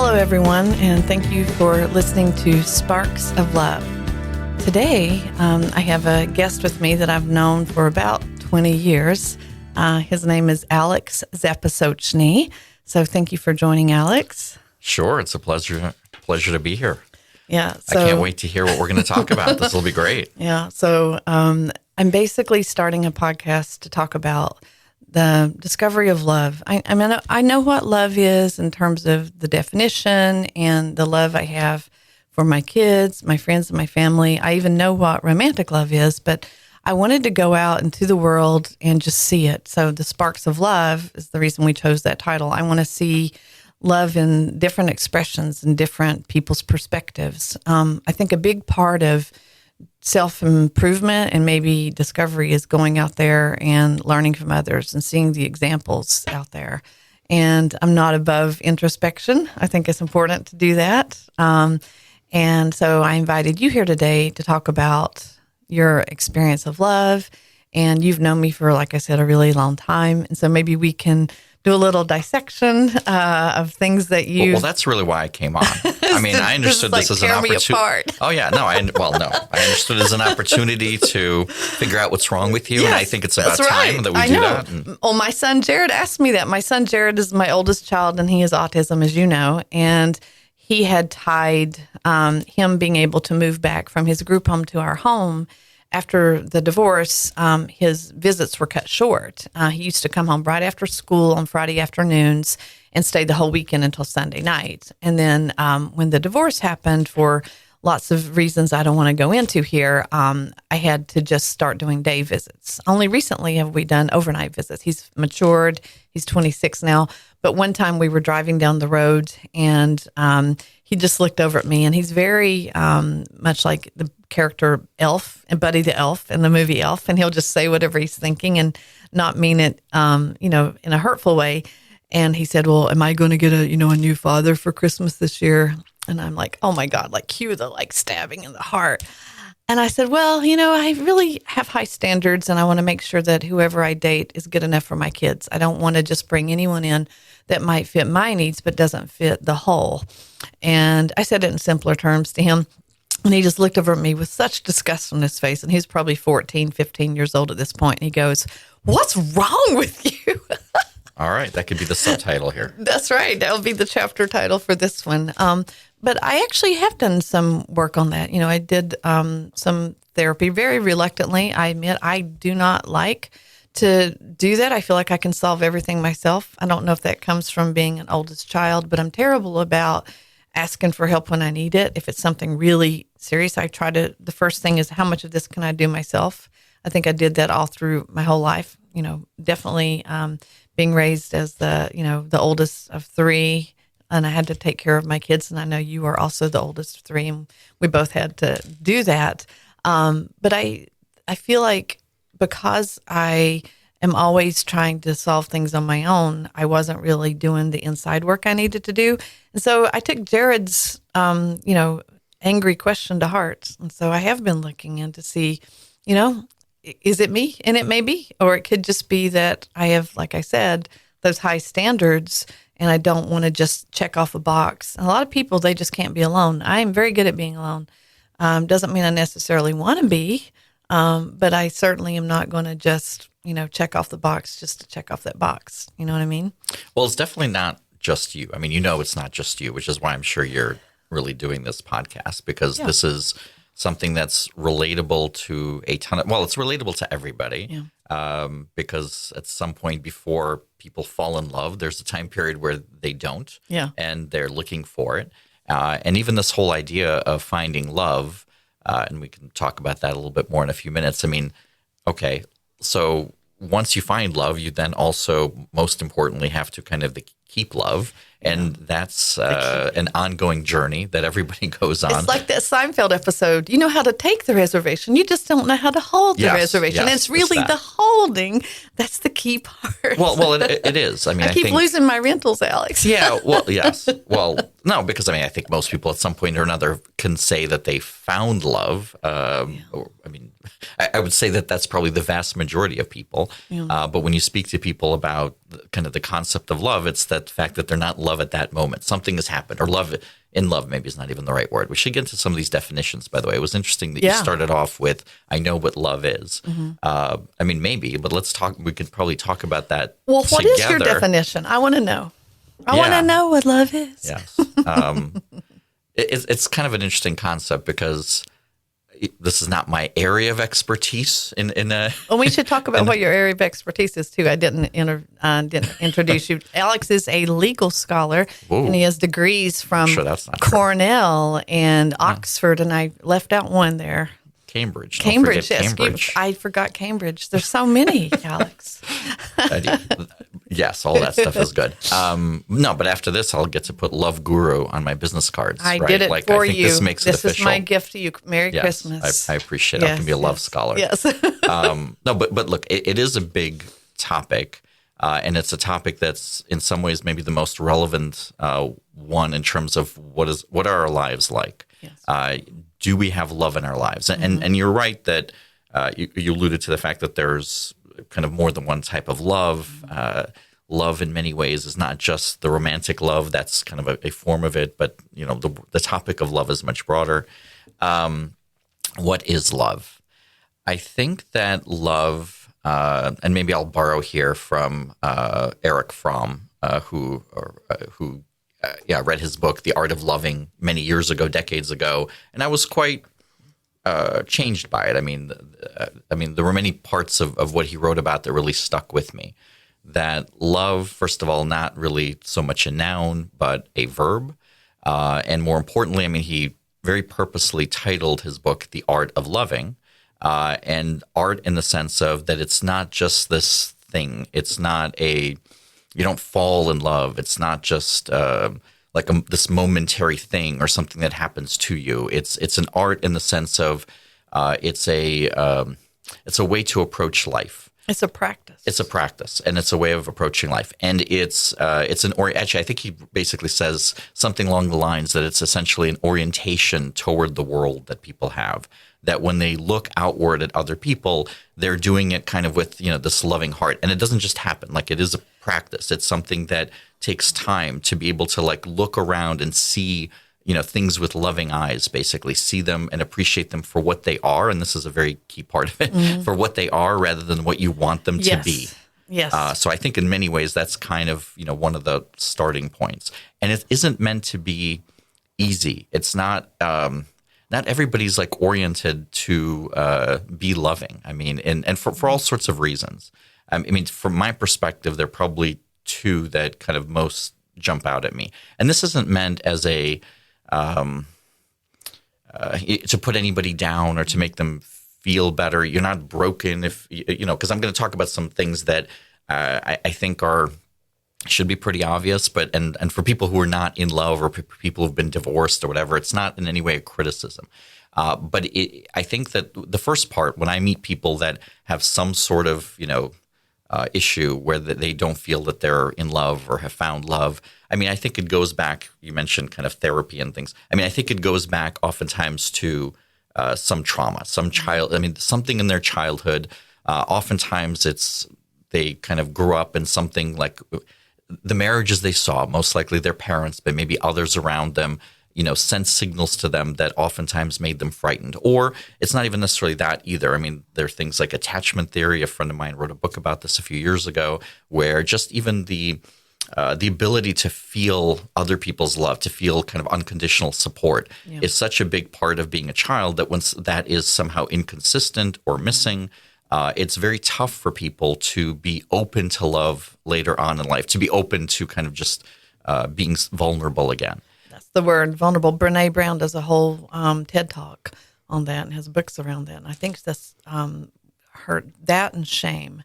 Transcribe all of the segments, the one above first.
Hello, everyone, and thank you for listening to Sparks of Love. Today, I have a guest with me that I've known for about 20 years. His name is Alex Zapesochny. So thank you for joining, Alex. Sure, it's a pleasure to be here. Yeah, I can't wait to hear what we're going to talk about. This will be great. Yeah, so I'm basically starting a podcast to talk about the discovery of love. I know what love is in terms of the definition and the love I have for my kids, my friends, and my family. I even know what romantic love is, but I wanted to go out into the world and just see it. So the Sparks of Love is the reason we chose that title. I want to see love in different expressions and different people's perspectives. I think a big part of self-improvement and maybe discovery is going out there and learning from others and seeing the examples out there. And I'm not above introspection. I think it's important to do that. And so I invited you here today to talk about your experience of love. And you've known me for, like I said, a really long time. And so maybe we can do a little dissection of things that you... Well, that's really why I came on. I mean, I understood this as an opportunity. Oh, yeah. No, I understood it as an opportunity to figure out what's wrong with you. Yes, and I think it's about time that we do that. Well, my son Jared asked me that. My son Jared is my oldest child, and he has autism, as you know. And he had tied him being able to move back from his group home to our home. After the divorce, his visits were cut short. He used to come home right after school on Friday afternoons and stay the whole weekend until Sunday night. And then when the divorce happened, for lots of reasons I don't want to go into here, I had to just start doing day visits. Only recently have we done overnight visits. He's matured. He's 26 now. But one time we were driving down the road and he just looked over at me, and he's very much like the character Elf and Buddy the Elf in the movie Elf, and he'll just say whatever he's thinking and not mean it, in a hurtful way. And he said, "Well, am I going to get a new father for Christmas this year?" And I'm like, "Oh my God!" Like cue the stabbing in the heart. And I said, "Well, I really have high standards, and I want to make sure that whoever I date is good enough for my kids. I don't want to just bring anyone in that might fit my needs but doesn't fit the whole." And I said it in simpler terms to him. And he just looked over at me with such disgust on his face. And he's probably 14, 15 years old at this point. And he goes, "What's wrong with you?" All right. That could be the subtitle here. That's right. That'll be the chapter title for this one. But I actually have done some work on that. I did some therapy very reluctantly. I admit I do not like to do that. I feel like I can solve everything myself. I don't know if that comes from being an oldest child, but I'm terrible about asking for help when I need it. If it's something really serious, the first thing is, how much of this can I do myself? I think I did that all through my whole life. Definitely being raised as the oldest of three, and I had to take care of my kids. And I know you are also the oldest of three, and we both had to do that. But I feel like because I am always trying to solve things on my own, I wasn't really doing the inside work I needed to do. And so I took Jared's, angry question to heart. And so I have been looking in to see, is it me? And it may be, or it could just be that I have, like I said, those high standards, and I don't want to just check off a box. And a lot of people, they just can't be alone. I am very good at being alone. Doesn't mean I necessarily want to be, but I certainly am not going to just, check off the box just to check off that box. You know what I mean? Well, it's definitely not just you. I mean, it's not just you, which is why I'm sure you're really doing this podcast, because this is something that's relatable to it's relatable to everybody. Yeah. Because at some point before people fall in love, there's a time period where they don't. Yeah. And they're looking for it. And even this whole idea of finding love, and we can talk about that a little bit more in a few minutes. I mean, okay, so once you find love, you then also, most importantly, have to kind of keep love. And that's an ongoing journey that everybody goes on. It's like that Seinfeld episode. You know how to take the reservation. You just don't know how to hold the reservation. Yes, and it's really the holding that's the key part. Well, it is. I mean, I keep losing my rentals, Alex. Yeah, well, yes. Well, no, because I think most people at some point or another can say that they found love. I would say that that's probably the vast majority of people. Yeah. But when you speak to people about kind of the concept of love, it's that fact that they're not love at that moment. Something has happened, or love in love maybe is not even the right word. We should get into some of these definitions, by the way. It was interesting that you started off with, I know what love is. I mean, maybe, but let's talk. We could probably talk about that. Well, what is your definition? I want to know. I want to know what love is. Yes. It's kind of an interesting concept because this is not my area of expertise Well, we should talk about what your area of expertise is too. I didn't introduce you. Alex is a legal scholar, and he has degrees from Cornell and Oxford, and I left out one there. Cambridge. Yes. I forgot Cambridge. There's so many, Alex. Yes, all that stuff is good. No, but after this, I'll get to put Love Guru on my business cards. I did it for you. This makes it official. This is my gift to you. Merry Christmas. I appreciate it. I can be a love scholar. Yes. No, but look, it is a big topic, and it's a topic that's in some ways maybe the most relevant one in terms of what are our lives like. Yes. Do we have love in our lives? And you're right that you alluded to the fact that there's kind of more than one type of love. Love in many ways is not just the romantic love. That's kind of a form of it. But, the topic of love is much broader. What is love? I think that love, and maybe I'll borrow here from Erich Fromm, who read his book, The Art of Loving, many years ago, decades ago. And I was quite changed by it. I mean, there were many parts of what he wrote about that really stuck with me. That love, first of all, not really so much a noun, but a verb. And more importantly, he very purposely titled his book, The Art of Loving. And art in the sense of that it's not just this thing. It's not you don't fall in love. It's not just this momentary thing or something that happens to you. It's an art in the sense of it's a way to approach life. It's a practice. It's a practice, and it's a way of approaching life. And actually, I think he basically says something along the lines that it's essentially an orientation toward the world that people have. That when they look outward at other people, they're doing it kind of with this loving heart, and it doesn't just happen. Like, it is a practice. It's something that takes time to be able to look around and see things with loving eyes, basically see them and appreciate them for what they are. And this is a very key part of it, for what they are rather than what you want them to be. Yes. So I think in many ways that's kind of, one of the starting points. And it isn't meant to be easy. It's not everybody's oriented to be loving. And for all sorts of reasons. From my perspective, there are probably two that kind of most jump out at me. And this isn't meant as to put anybody down or to make them feel better. You're not broken if because I'm going to talk about some things that I think should be pretty obvious, but and for people who are not in love or people who've been divorced or whatever, it's not in any way a criticism. But I think that the first part, when I meet people that have some sort of issue where they don't feel that they're in love or have found love. I think it goes back, you mentioned kind of therapy and things. I think it goes back oftentimes to some trauma, something in their childhood. Oftentimes they kind of grew up in something like the marriages they saw, most likely their parents, but maybe others around them, sent signals to them that oftentimes made them frightened. Or it's not even necessarily that either. There are things like attachment theory. A friend of mine wrote a book about this a few years ago, where just even the ability to feel other people's love, to feel kind of unconditional support is such a big part of being a child that once that is somehow inconsistent or missing, it's very tough for people to be open to love later on in life, to be open to kind of just being vulnerable again. That's the word, vulnerable. Brene Brown does a whole TED Talk on that and has books around that. And I think that's that and shame.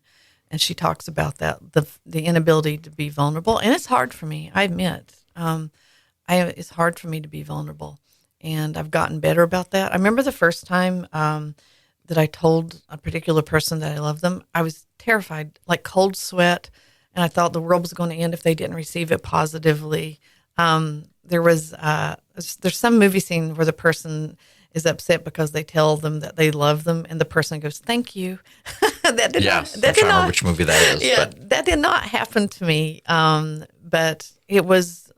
And she talks about that, the inability to be vulnerable. And it's hard for me, I admit. It's hard for me to be vulnerable. And I've gotten better about that. I remember the first time that I told a particular person that I love them, I was terrified, like cold sweat. And I thought the world was going to end if they didn't receive it positively. There's some movie scene where the person is upset because they tell them that they love them, and the person goes, "Thank you." I'm trying to remember which movie that is. Yeah, that did not happen to me. But it was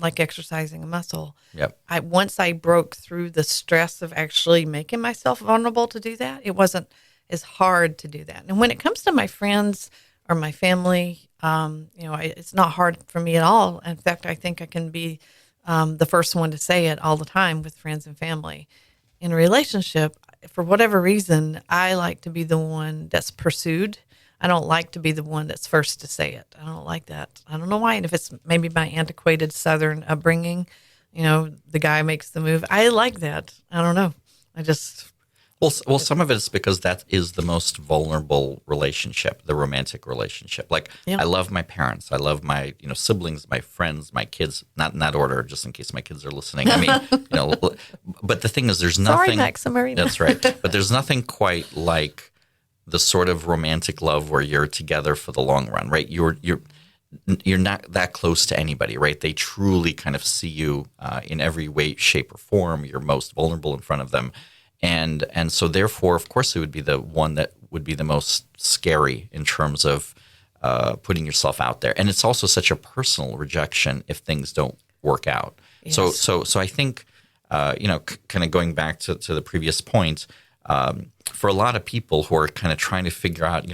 like exercising a muscle. Yep. Once I broke through the stress of actually making myself vulnerable to do that, it wasn't as hard to do that. And when it comes to my friends or my family, it's not hard for me at all. In fact, I think I can be the first one to say it all the time with friends and family. In a relationship, for whatever reason, I like to be the one that's pursued. I don't like to be the one that's first to say it. I don't like that. I don't know why. And if it's maybe my antiquated Southern upbringing, the guy makes the move. I like that. I don't know. I just... Well, some of it is because that is the most vulnerable relationship, the romantic relationship. Like, I love my parents. I love my, siblings, my friends, my kids, not in that order, just in case my kids are listening. I mean, but the thing is, there's nothing. Sorry, Max and Marina. That's right. But there's nothing quite like the sort of romantic love where you're together for the long run, right? You're not that close to anybody, right? They truly kind of see you in every way, shape, or form. You're most vulnerable in front of them. And so therefore, of course, it would be the one that would be the most scary in terms of putting yourself out there. And it's also such a personal rejection if things don't work out. Yes. So I think, kind of going back to the previous point, for a lot of people who are kind of trying to figure out,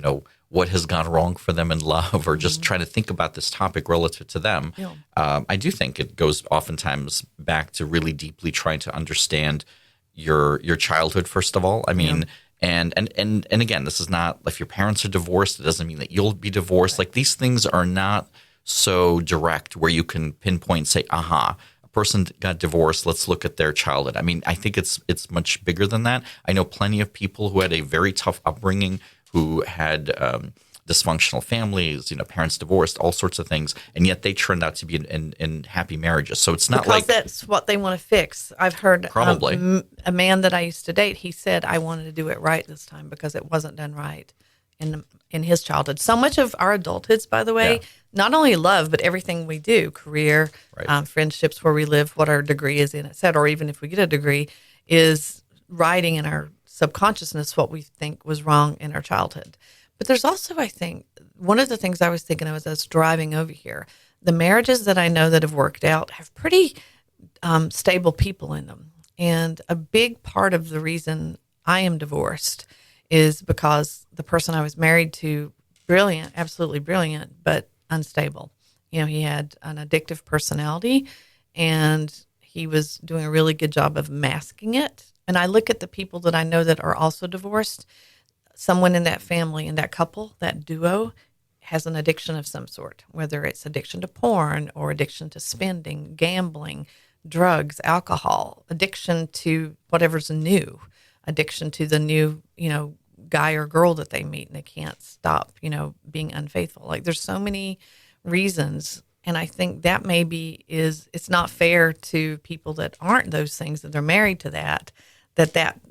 what has gone wrong for them in love or just trying to think about this topic relative to them, I do think it goes oftentimes back to really deeply trying to understand your childhood, first of all. I mean, and again, this is not, if your parents are divorced, it doesn't mean that you'll be divorced. Like, these things are not so direct where you can pinpoint, say, a person got divorced, let's look at their childhood. I mean, I think it's much bigger than that. I know plenty of people who had a very tough upbringing, who had dysfunctional families, parents divorced, all sorts of things, and yet they turned out to be in happy marriages. So it's not because that's what they want to fix. I've heard probably a man that I used to date. He said, "I wanted to do it right this time because it wasn't done right in his childhood." So much of our adulthoods, by the way, not only love but everything we do, career, friendships, where we live, what our degree is in, et cetera, or even if we get a degree, is writing in our subconsciousness what we think was wrong in our childhood. But there's also, I think, one of the things I was thinking of as I was driving over here, the marriages that I know that have worked out have pretty stable people in them. And a big part of the reason I am divorced is because the person I was married to, brilliant, absolutely brilliant, but unstable. He had an addictive personality, and he was doing a really good job of masking it. And I look at the people that I know that are also divorced. Someone in that family, in that couple, that duo, has an addiction of some sort, whether it's addiction to porn or addiction to spending, gambling, drugs, alcohol, addiction to whatever's new, addiction to the new, guy or girl that they meet and they can't stop, being unfaithful. Like, there's so many reasons. And I think that maybe it's not fair to people that aren't those things, that they're married to that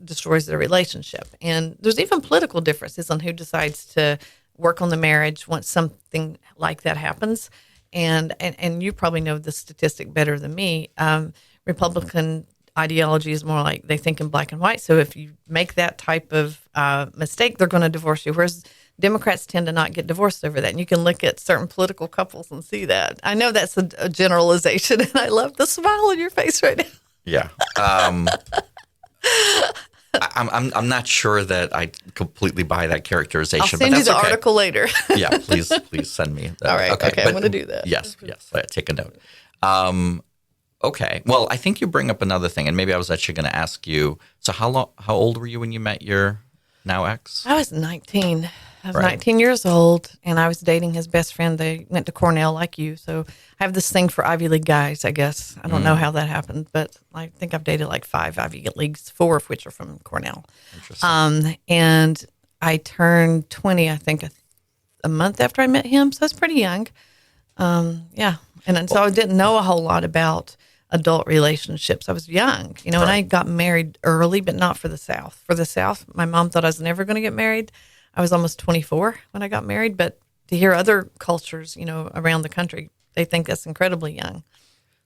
destroys their relationship. And there's even political differences on who decides to work on the marriage once something like that happens. And you probably know the statistic better than me. Republican ideology is more like they think in black and white. So if you make that type of mistake, they're going to divorce you. Whereas Democrats tend to not get divorced over that. And you can look at certain political couples and see that. I know that's a generalization, and I love the smile on your face right now. Yeah. I'm not sure that I completely buy that characterization. I'll send you the article later. Yeah, please send me that. All right, okay, I'm going to do that. Yes, take a note. Okay, well, I think you bring up another thing, and maybe I was actually going to ask you, so how old were you when you met your now ex? I was 19. I was 19 years old, and I was dating his best friend. They went to Cornell like you, so I have this thing for Ivy League guys, I guess. I don't know how that happened, but I think I've dated like 5 Ivy Leagues, 4 of which are from Cornell. Interesting. And I turned 20, I think, a month after I met him, so I was pretty young. So I didn't know a whole lot about adult relationships. I was young, and I got married early, but not for the South. For the South, my mom thought I was never going to get married. I was almost 24 when I got married, but to hear other cultures, around the country, they think that's incredibly young.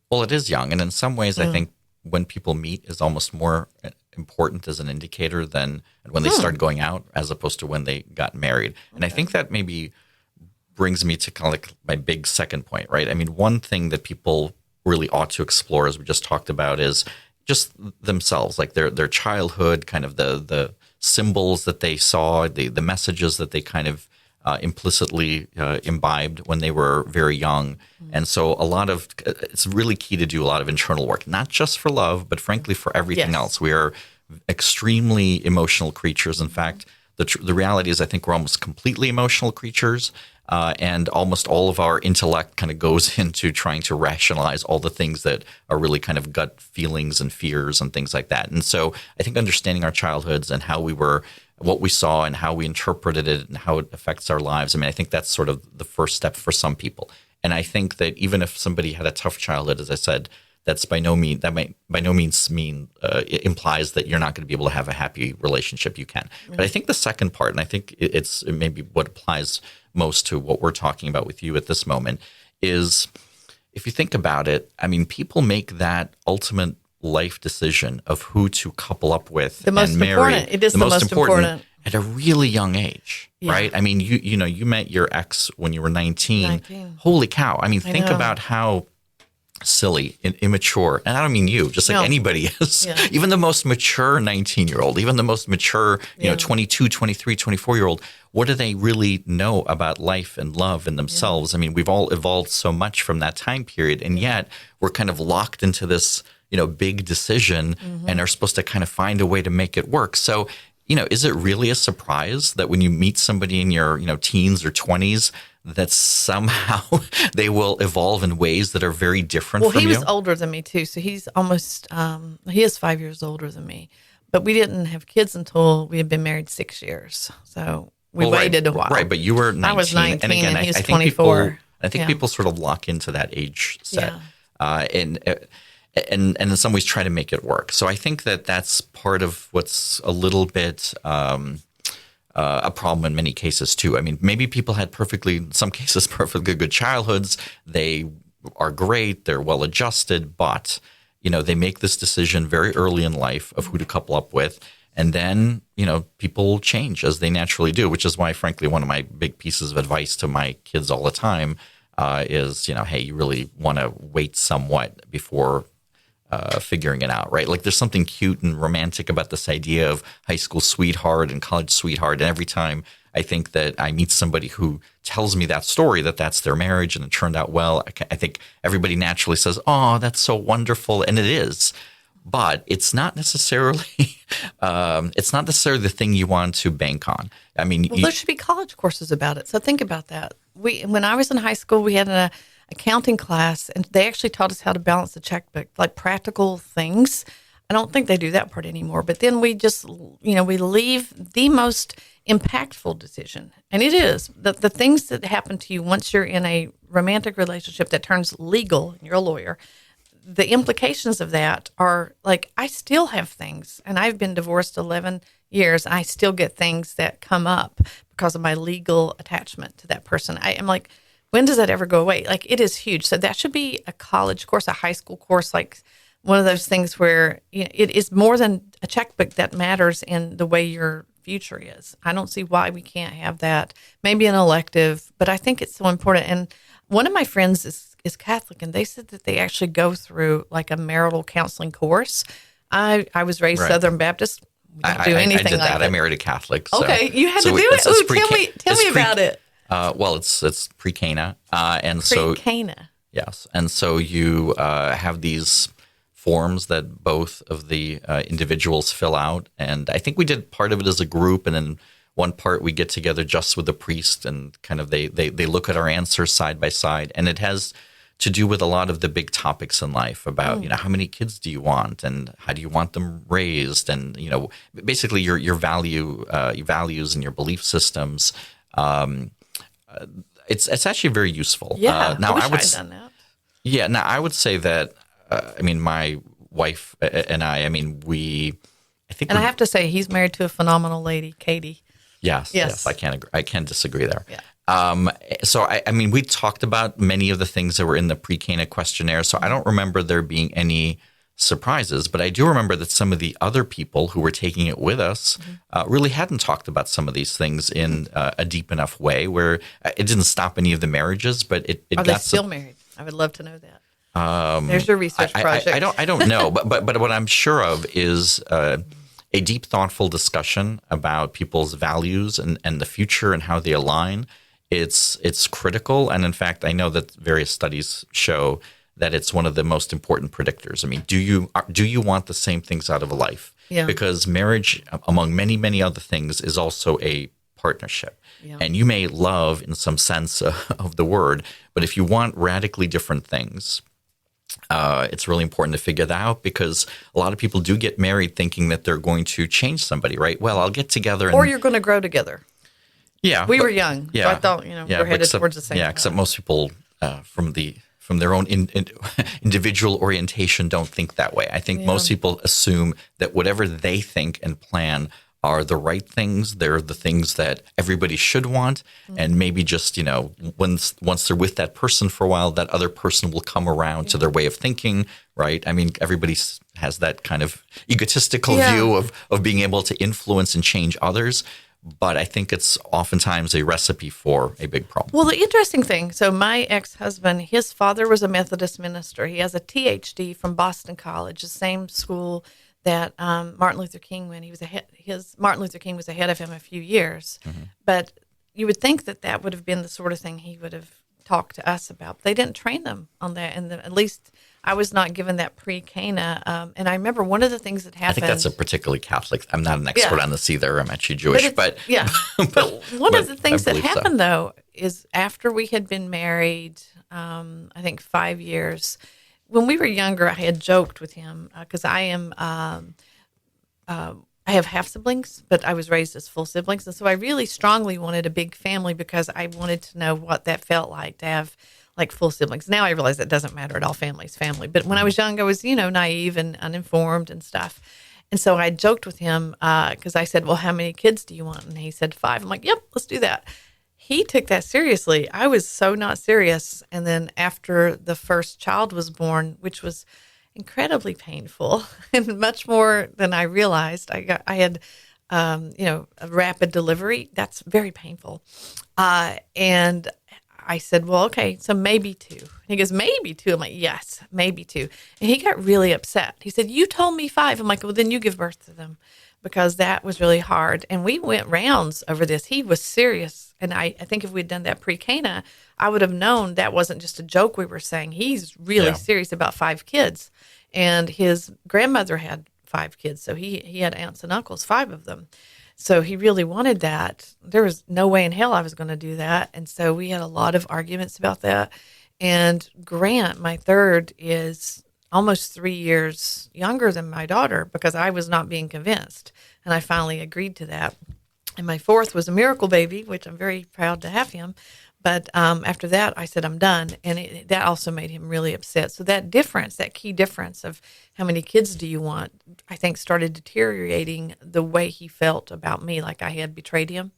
Well, it is young. And in some ways, I think when people meet is almost more important as an indicator than when they started going out as opposed to when they got married. And I think that maybe brings me to kind of like my big second point, right? I mean, one thing that people really ought to explore, as we just talked about, is just themselves, like their childhood, kind of the symbols that they saw, the messages that they kind of implicitly imbibed when they were very young. And so it's really key to do a lot of internal work, not just for love, but frankly for everything else. We are extremely emotional creatures. In fact, the reality is I think we're almost completely emotional creatures. And almost all of our intellect kind of goes into trying to rationalize all the things that are really kind of gut feelings and fears and things like that. And so I think understanding our childhoods and what we saw and how we interpreted it and how it affects our lives, I mean, I think that's sort of the first step for some people. And I think that even if somebody had a tough childhood, as I said, that might by no means mean it implies that you're not going to be able to have a happy relationship. You can. But I think the second part, and I think it maybe what applies most to what we're talking about with you at this moment, is if you think about it, I mean, people make that ultimate life decision of who to couple up with and marry. It is the most important at a really young age, right? I mean, you met your ex when you were 19. Holy cow. I mean, think about how silly and immature, and I don't mean you, just like anybody is. Even the most mature 19-year-old, even the most mature, 22, 23, 24-year-old, what do they really know about life and love and themselves? I mean, we've all evolved so much from that time period, and yet we're kind of locked into this, big decision and are supposed to kind of find a way to make it work. So, is it really a surprise that when you meet somebody in your, teens or 20s, that somehow they will evolve in ways that are very different from you? Well, he was older than me too. So he's almost, he is 5 years older than me. But we didn't have kids until we had been married 6 years. So we waited a while. Right, but you were 19. I was 19 and again, he was I think 24. I think people sort of lock into that age set. And in some ways try to make it work. So I think that that's part of what's a little bit a problem in many cases too. I mean, maybe people had in some cases, perfectly good childhoods. They are great. They're well adjusted, but, they make this decision very early in life of who to couple up with. And then, people change as they naturally do, which is why, frankly, one of my big pieces of advice to my kids all the time is, hey, you really want to wait somewhat before figuring it out, right? Like there's something cute and romantic about this idea of high school sweetheart and college sweetheart. And every time I think that I meet somebody who tells me that story, that that's their marriage and it turned out well, I think everybody naturally says, oh, that's so wonderful. And it is. But it's not necessarily the thing you want to bank on. I mean, there should be college courses about it. So think about that. When I was in high school, we had an accounting class, and they actually taught us how to balance the checkbook, like practical things. I don't think they do that part anymore. But then we just, we leave the most impactful decision, and it is the things that happen to you once you're in a romantic relationship that turns legal, and you're a lawyer. The implications of that are like, I still have things, and I've been divorced 11 years. I still get things that come up because of my legal attachment to that person. I am like, when does that ever go away? Like, it is huge. So that should be a college course, a high school course, like one of those things where it is more than a checkbook that matters in the way your future is. I don't see why we can't have that. Maybe an elective, but I think it's so important. And one of my friends is Catholic, and they said that they actually go through like a marital counseling course. I was raised Southern Baptist. We don't do anything I did like that. that. I married a Catholic. So, okay, you had to do it. Ooh, tell me about it. Well, it's pre-Cana, and pre-Cana. Yes, and so you have these forms that both of the individuals fill out, and I think we did part of it as a group, and then one part we get together just with the priest, and kind of they look at our answers side by side, and it has to do with a lot of the big topics in life about how many kids do you want, and how do you want them raised, and basically your values and your belief systems. It's actually very useful. Yeah, now I wish I'd done that. Yeah, now I would say that my wife and I think. And I have to say, he's married to a phenomenal lady, Katie. Yes. I can't disagree there. Yeah. So we talked about many of the things that were in the pre-Cana questionnaire. So I don't remember there being any surprises, but I do remember that some of the other people who were taking it with us really hadn't talked about some of these things in a deep enough way where it didn't stop any of the marriages, but it Are got they still married? I would love to know that. There's your research project. I don't know, but what I'm sure of is a deep, thoughtful discussion about people's values and the future and how they align. It's critical, and in fact, I know that various studies show that it's one of the most important predictors. I mean, do you want the same things out of a life? Yeah. Because marriage, among many other things, is also a partnership. Yeah. And you may love, in some sense of the word, but if you want radically different things, it's really important to figure that out, because a lot of people do get married thinking that they're going to change somebody, right? Well, I'll get together and... Or you're going to grow together. Yeah. We were young, so I thought, we're headed towards the same. Yeah, except most people from their own individual orientation don't think that way. I think most people assume that whatever they think and plan are the right things. They're the things that everybody should want. And maybe just, once they're with that person for a while, that other person will come around to their way of thinking, right? I mean, everybody has that kind of egotistical view of being able to influence and change others. But I think it's oftentimes a recipe for a big problem. Well, the interesting thing, so my ex-husband, his father was a Methodist minister. He has a THD from Boston College, the same school that Martin Luther King went. He was Martin Luther King was ahead of him a few years. Mm-hmm. But you would think that would have been the sort of thing he would have talked to us about. They didn't train them on that, and at least I was not given that pre-Cana. And I remember one of the things that happened. I think that's a particularly Catholic. I'm not an expert on this either. I'm actually Jewish, but one of the things that happened though is after we had been married, I think 5 years. When we were younger, I had joked with him because I have half siblings, but I was raised as full siblings, and so I really strongly wanted a big family because I wanted to know what that felt like to have like full siblings. Now I realize that doesn't matter at all. Family's family. But when I was young, I was, naive and uninformed and stuff. And so I joked with him because I said, well, how many kids do you want? And he said 5. I'm like, yep, let's do that. He took that seriously. I was so not serious. And then after the first child was born, which was incredibly painful and much more than I realized, I had, a rapid delivery. That's very painful. And I said, well, okay, so maybe 2. He goes, maybe 2. I'm like, yes, maybe 2. And he got really upset. He said, you told me 5. I'm like, well, then you give birth to them, because that was really hard. And we went rounds over this. He was serious. And I think if we'd done that pre-Cana, I would have known that wasn't just a joke we were saying. He's really serious about 5 kids. And his grandmother had 5 kids. So he had aunts and uncles, 5 of them. So he really wanted that. There was no way in hell I was going to do that. And so we had a lot of arguments about that. And Grant, my third, is almost 3 years younger than my daughter because I was not being convinced. And I finally agreed to that. And my fourth was a miracle baby, which I'm very proud to have him. But after that, I said, I'm done. And that also made him really upset. So that difference, that key difference of how many kids do you want, I think started deteriorating the way he felt about me, like I had betrayed him,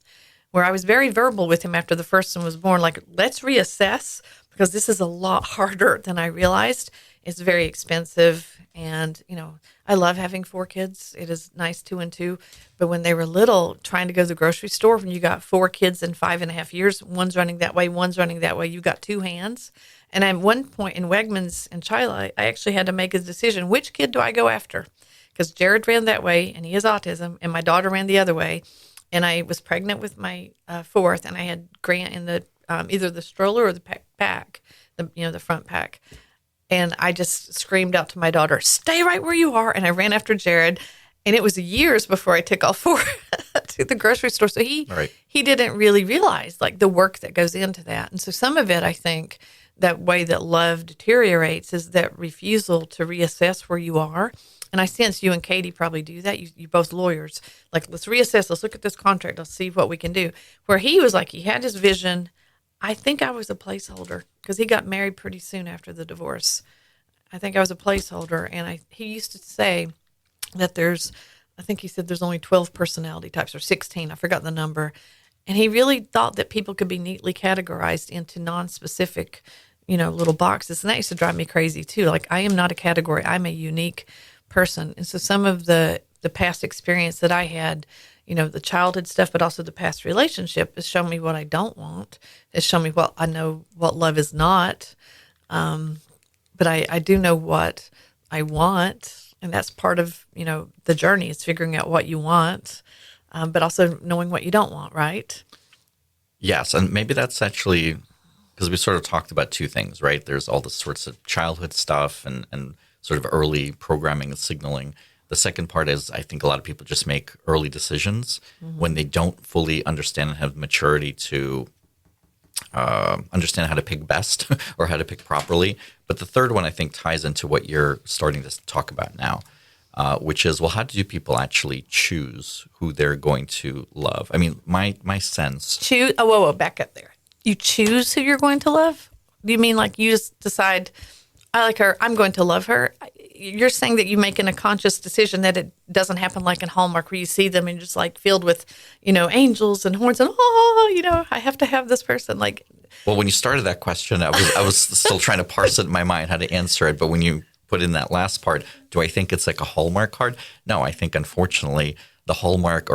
where I was very verbal with him after the first one was born, like, let's reassess, because this is a lot harder than I realized. It's very expensive. And, I love having 4 kids. It is nice 2 and 2. But when they were little, trying to go to the grocery store, when you got 4 kids in 5.5 years, one's running that way, one's running that way, you got 2 hands. And at one point in Wegmans and Chila, I actually had to make a decision, which kid do I go after? Because Jared ran that way, and he has autism, and my daughter ran the other way. And I was pregnant with my fourth, and I had Grant in the either the stroller or the pack, the front pack. And I just screamed out to my daughter, stay right where you are. And I ran after Jared. And it was years before I took all 4 to the grocery store. So he didn't really realize like the work that goes into that. And so some of it, I think, that way that love deteriorates is that refusal to reassess where you are. And I sense you and Katie probably do that. You both lawyers. Like, let's reassess. Let's look at this contract. Let's see what we can do. Where he was like, he had his vision. I think I was a placeholder because he got married pretty soon after the divorce. I think I was a placeholder. And he used to say that I think he said there's only 12 personality types or 16. I forgot the number. And he really thought that people could be neatly categorized into non-specific, little boxes. And that used to drive me crazy too. Like, I am not a category. I'm a unique person. And so some of the past experience that I had, the childhood stuff, but also the past relationship has shown me what I don't want. It's shown me what I know what love is not. but I do know what I want, and that's part of, the journey is figuring out what you want, but also knowing what you don't want, right? Yes, and maybe that's actually because we sort of talked about two things, right? There's all this sorts of childhood stuff and sort of early programming and signaling. The second part is I think a lot of people just make early decisions when they don't fully understand and have maturity to understand how to pick best or how to pick properly. But the third one I think ties into what you're starting to talk about now, which is, well, how do people actually choose who they're going to love? I mean, my sense. Choose. Oh, whoa, back up there. You choose who you're going to love? Do you mean like you just decide, I like her, I'm going to love her? You're saying that you making a conscious decision that it doesn't happen like in Hallmark where you see them and just like filled with, angels and horns and, I have to have this person. Like, well, when you started that question, I was still trying to parse it in my mind how to answer it. But when you put in that last part, do I think it's like a Hallmark card? No, I think unfortunately the Hallmark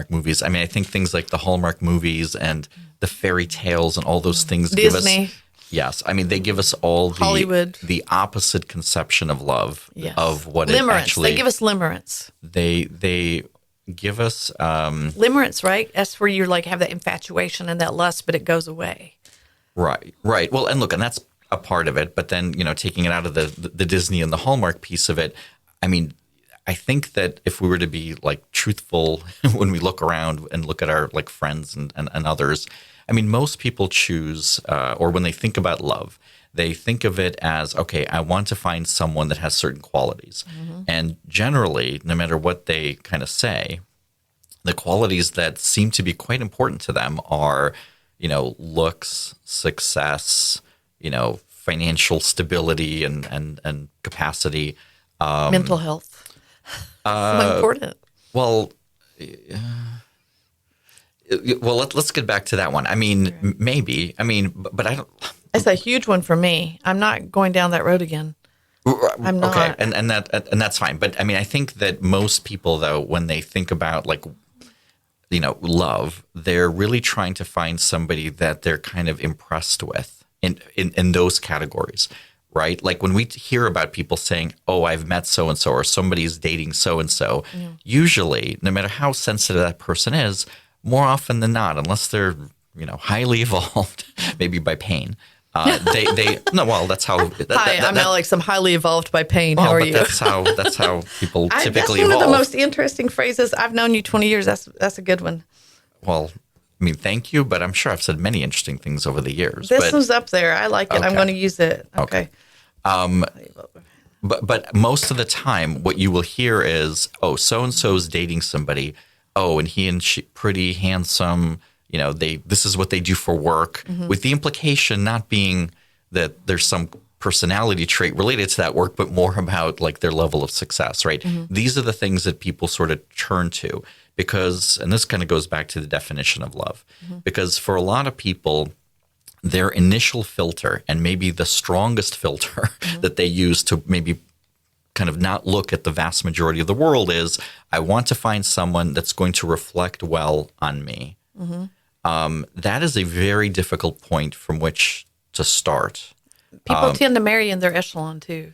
movies. I mean, I think things like the Hallmark movies and the fairy tales and all those things Disney. give us. Yes, I mean they give us all Hollywood. The opposite conception of love, yes. of what limerence. It actually. They give us limerence. They give us limerence, right? That's where you like have that infatuation and that lust, but it goes away. Right. Well, and look, and that's a part of it. But then taking it out of the Disney and the Hallmark piece of it, I mean, I think that if we were to be like truthful when we look around and look at our like friends and others. I mean, most people choose, or when they think about love, they think of it as, okay, I want to find someone that has certain qualities. And generally, no matter what they kind of say, the qualities that seem to be quite important to them are, looks, success, financial stability and capacity. Mental health. So important. Well, let's get back to that one. I mean, maybe. I mean, but I don't. It's a huge one for me. I'm not going down that road again. I'm not. Okay, and that's fine. But I mean, I think that most people, though, when they think about like, love, they're really trying to find somebody that they're kind of impressed with in those categories, right? Like when we hear about people saying, "Oh, I've met so and so," or somebody's dating so and so. Usually, no matter how sensitive that person is. More often than not, unless they're highly evolved, maybe by pain, they no. Well, that's how. Hi, I'm Alex. I'm highly evolved by pain. Well, how are but you? That's how people typically that's one evolve. of the most interesting phrases. I've known you 20 years. That's a good one. Well, I mean, thank you, but I'm sure I've said many interesting things over the years. This one's up there. I like it. Okay. I'm going to use it. Okay. But most of the time, what you will hear is, "Oh, so and so's dating somebody." Oh, and he and she pretty handsome, this is what they do for work, with the implication not being that there's some personality trait related to that work, but more about like their level of success, right? These are the things that people sort of turn to because, and this kind of goes back to the definition of love, because for a lot of people, their initial filter and maybe the strongest filter that they use to maybe kind of not look at the vast majority of the world is I want to find someone that's going to reflect well on me. That is a very difficult point from which to start. People tend to marry in their echelon too.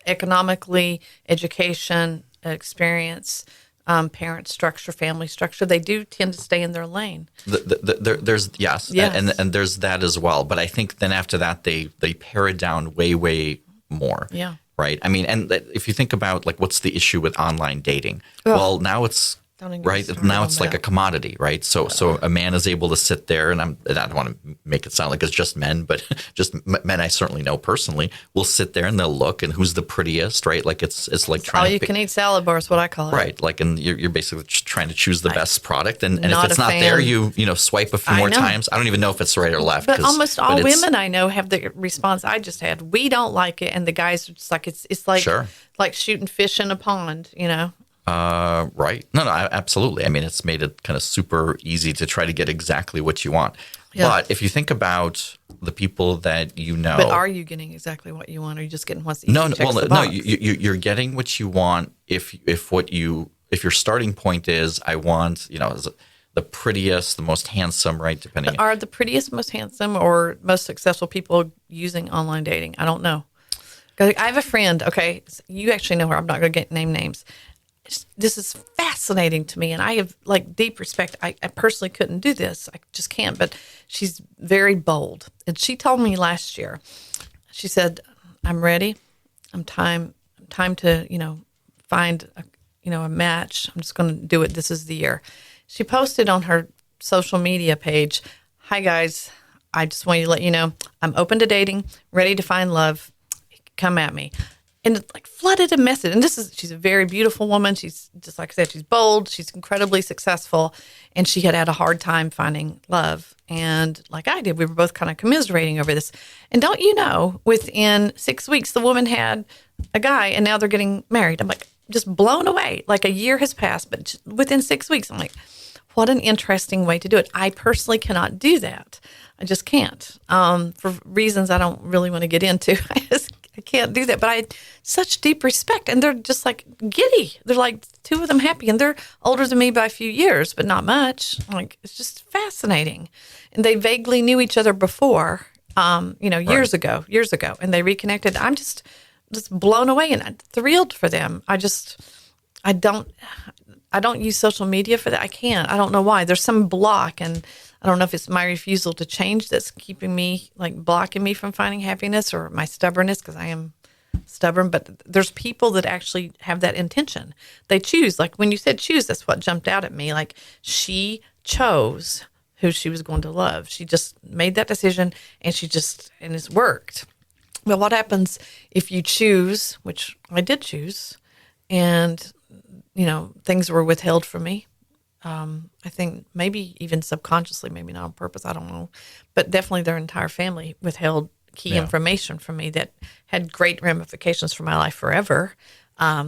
Economically, education, experience, parent structure, family structure. They do tend to stay in their lane. There's yes. And there's that as well. But I think then after that they pare it down way more. Yeah. Right. I mean, and if you think about like what's the issue with online dating? Well, now it's right now it's like a commodity, right? So a man is able to sit there, and I don't want to make it sound like it's just men, but just men I certainly know personally will sit there and they'll look and who's the prettiest, right? Like it's like trying all you can eat salad bar is what I call it, right? Like, and you're basically just trying to choose the best product, and if it's not there, you swipe a few more times. I don't even know if it's right or left. But almost all women I know have the response I just had. We don't like it, and the guys are just like it's like like shooting fish in a pond, Right. No, absolutely. I mean, it's made it kind of super easy to try to get exactly what you want. Yeah. But if you think about the people that you know. But are you getting exactly what you want, or are you just getting what's easy? No, you're getting what you want if your starting point is, I want, the prettiest, the most handsome, right? Depending. But are the prettiest, most handsome, or most successful people using online dating? I don't know. I have a friend, okay, you actually know her. I'm not going to name names. This is fascinating to me, and I have like deep respect. I personally couldn't do this. I just can't, but she's very bold. And she told me last year, she said, I'm ready. I'm time to, find a match. I'm just going to do it. This is the year. She posted on her social media page, hi guys, I just want you to let you know, I'm open to dating, ready to find love. Come at me. And it like flooded a message. And she's a very beautiful woman. She's just, like I said, she's bold. She's incredibly successful. And she had a hard time finding love. And like I did, we were both kind of commiserating over this. And don't you know, within 6 weeks, the woman had a guy and now they're getting married. I'm like, just blown away. Like a year has passed, but within 6 weeks, I'm like, what an interesting way to do it. I personally cannot do that. I just can't. For reasons I don't really want to get into. I can't do that, but I had such deep respect, and they're just like giddy. They're like two of them happy, and they're older than me by a few years, but not much. Like it's just fascinating, and they vaguely knew each other before, years ago, and they reconnected. I'm just blown away and I'm thrilled for them. I don't use social media for that. I can't. I don't know why. There's some block, and I don't know if it's my refusal to change that's keeping me, like blocking me from finding happiness, or my stubbornness, because I am stubborn. But there's people that actually have that intention. They choose. Like when you said choose, that's what jumped out at me. Like she chose who she was going to love. She just made that decision, and and it's worked. But what happens if you choose, which I did choose, and things were withheld from me? I think maybe even subconsciously, maybe not on purpose, I don't know. But definitely their entire family withheld key information from me that had great ramifications for my life forever. I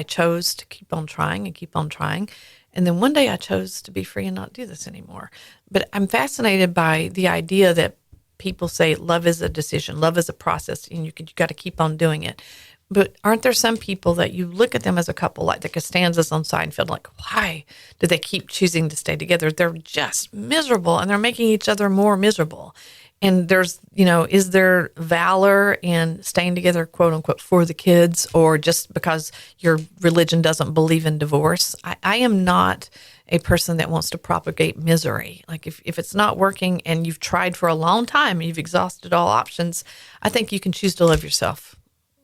chose to keep on trying and keep on trying. And then one day I chose to be free and not do this anymore. But I'm fascinated by the idea that people say love is a decision, love is a process, and you got to keep on doing it. But aren't there some people that you look at them as a couple, like the Costanzas on Seinfeld, like, why do they keep choosing to stay together? They're just miserable, and they're making each other more miserable. And there's, is there valor in staying together, quote unquote, for the kids, or just because your religion doesn't believe in divorce? I am not a person that wants to propagate misery. Like if it's not working and you've tried for a long time, and you've exhausted all options, I think you can choose to love yourself.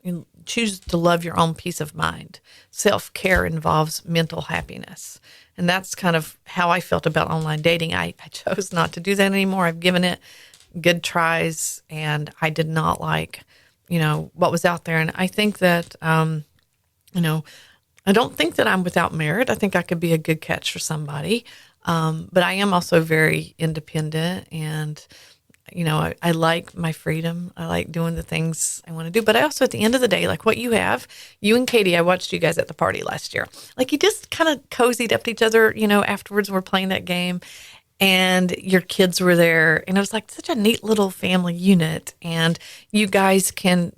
You choose to love your own peace of mind. Self-care involves mental happiness. And that's kind of how I felt about online dating. I chose not to do that anymore. I've given it good tries, and I did not like, what was out there. And I think that, I don't think that I'm without merit. I think I could be a good catch for somebody. But I am also very independent, and I like my freedom. I like doing the things I want to do. But I also, at the end of the day, like what you and Katie, I watched you guys at the party last year. Like you just kind of cozied up to each other, afterwards we're playing that game, and your kids were there. And it was like such a neat little family unit. And you guys can,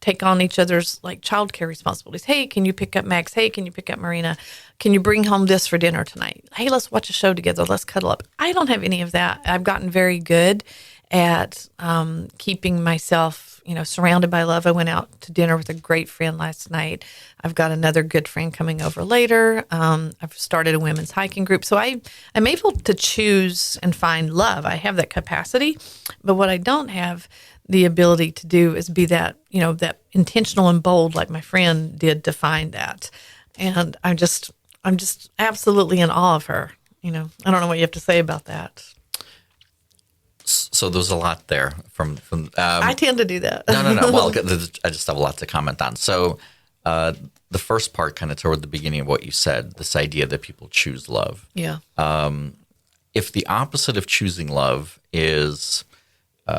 take on each other's like childcare responsibilities. Hey, can you pick up Max? Hey, can you pick up Marina? Can you bring home this for dinner tonight? Hey, let's watch a show together. Let's cuddle up. I don't have any of that. I've gotten very good at keeping myself, surrounded by love. I went out to dinner with a great friend last night. I've got another good friend coming over later. I've started a women's hiking group. So I'm able to choose and find love. I have that capacity. But what I don't have the ability to do is be that, that intentional and bold like my friend did to find that. And I'm just absolutely in awe of her. I don't know what you have to say about that. So there's a lot there from I tend to do that. No. Well, I just have a lot to comment on. So the first part, kind of toward the beginning of what you said, this idea that people choose love. Yeah. If the opposite of choosing love is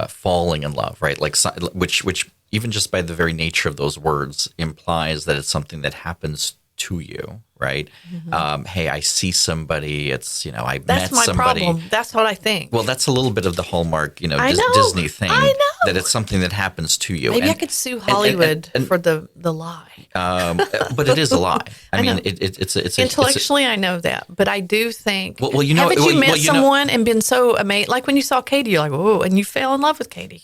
falling in love, right? Like which even just by the very nature of those words implies that it's something that happens to you, right? Mm-hmm. Hey, I see somebody. It's I met somebody. That's my problem. That's what I think. Well, that's a little bit of the Hallmark, Disney thing. I know that it's something that happens to you. Maybe I could sue Hollywood for the lie. But it is a lie. I mean, it's intellectually I know that, but I do think. Well, haven't you met someone and been so amazed? Like when you saw Katie, you're like, whoa, and you fell in love with Katie.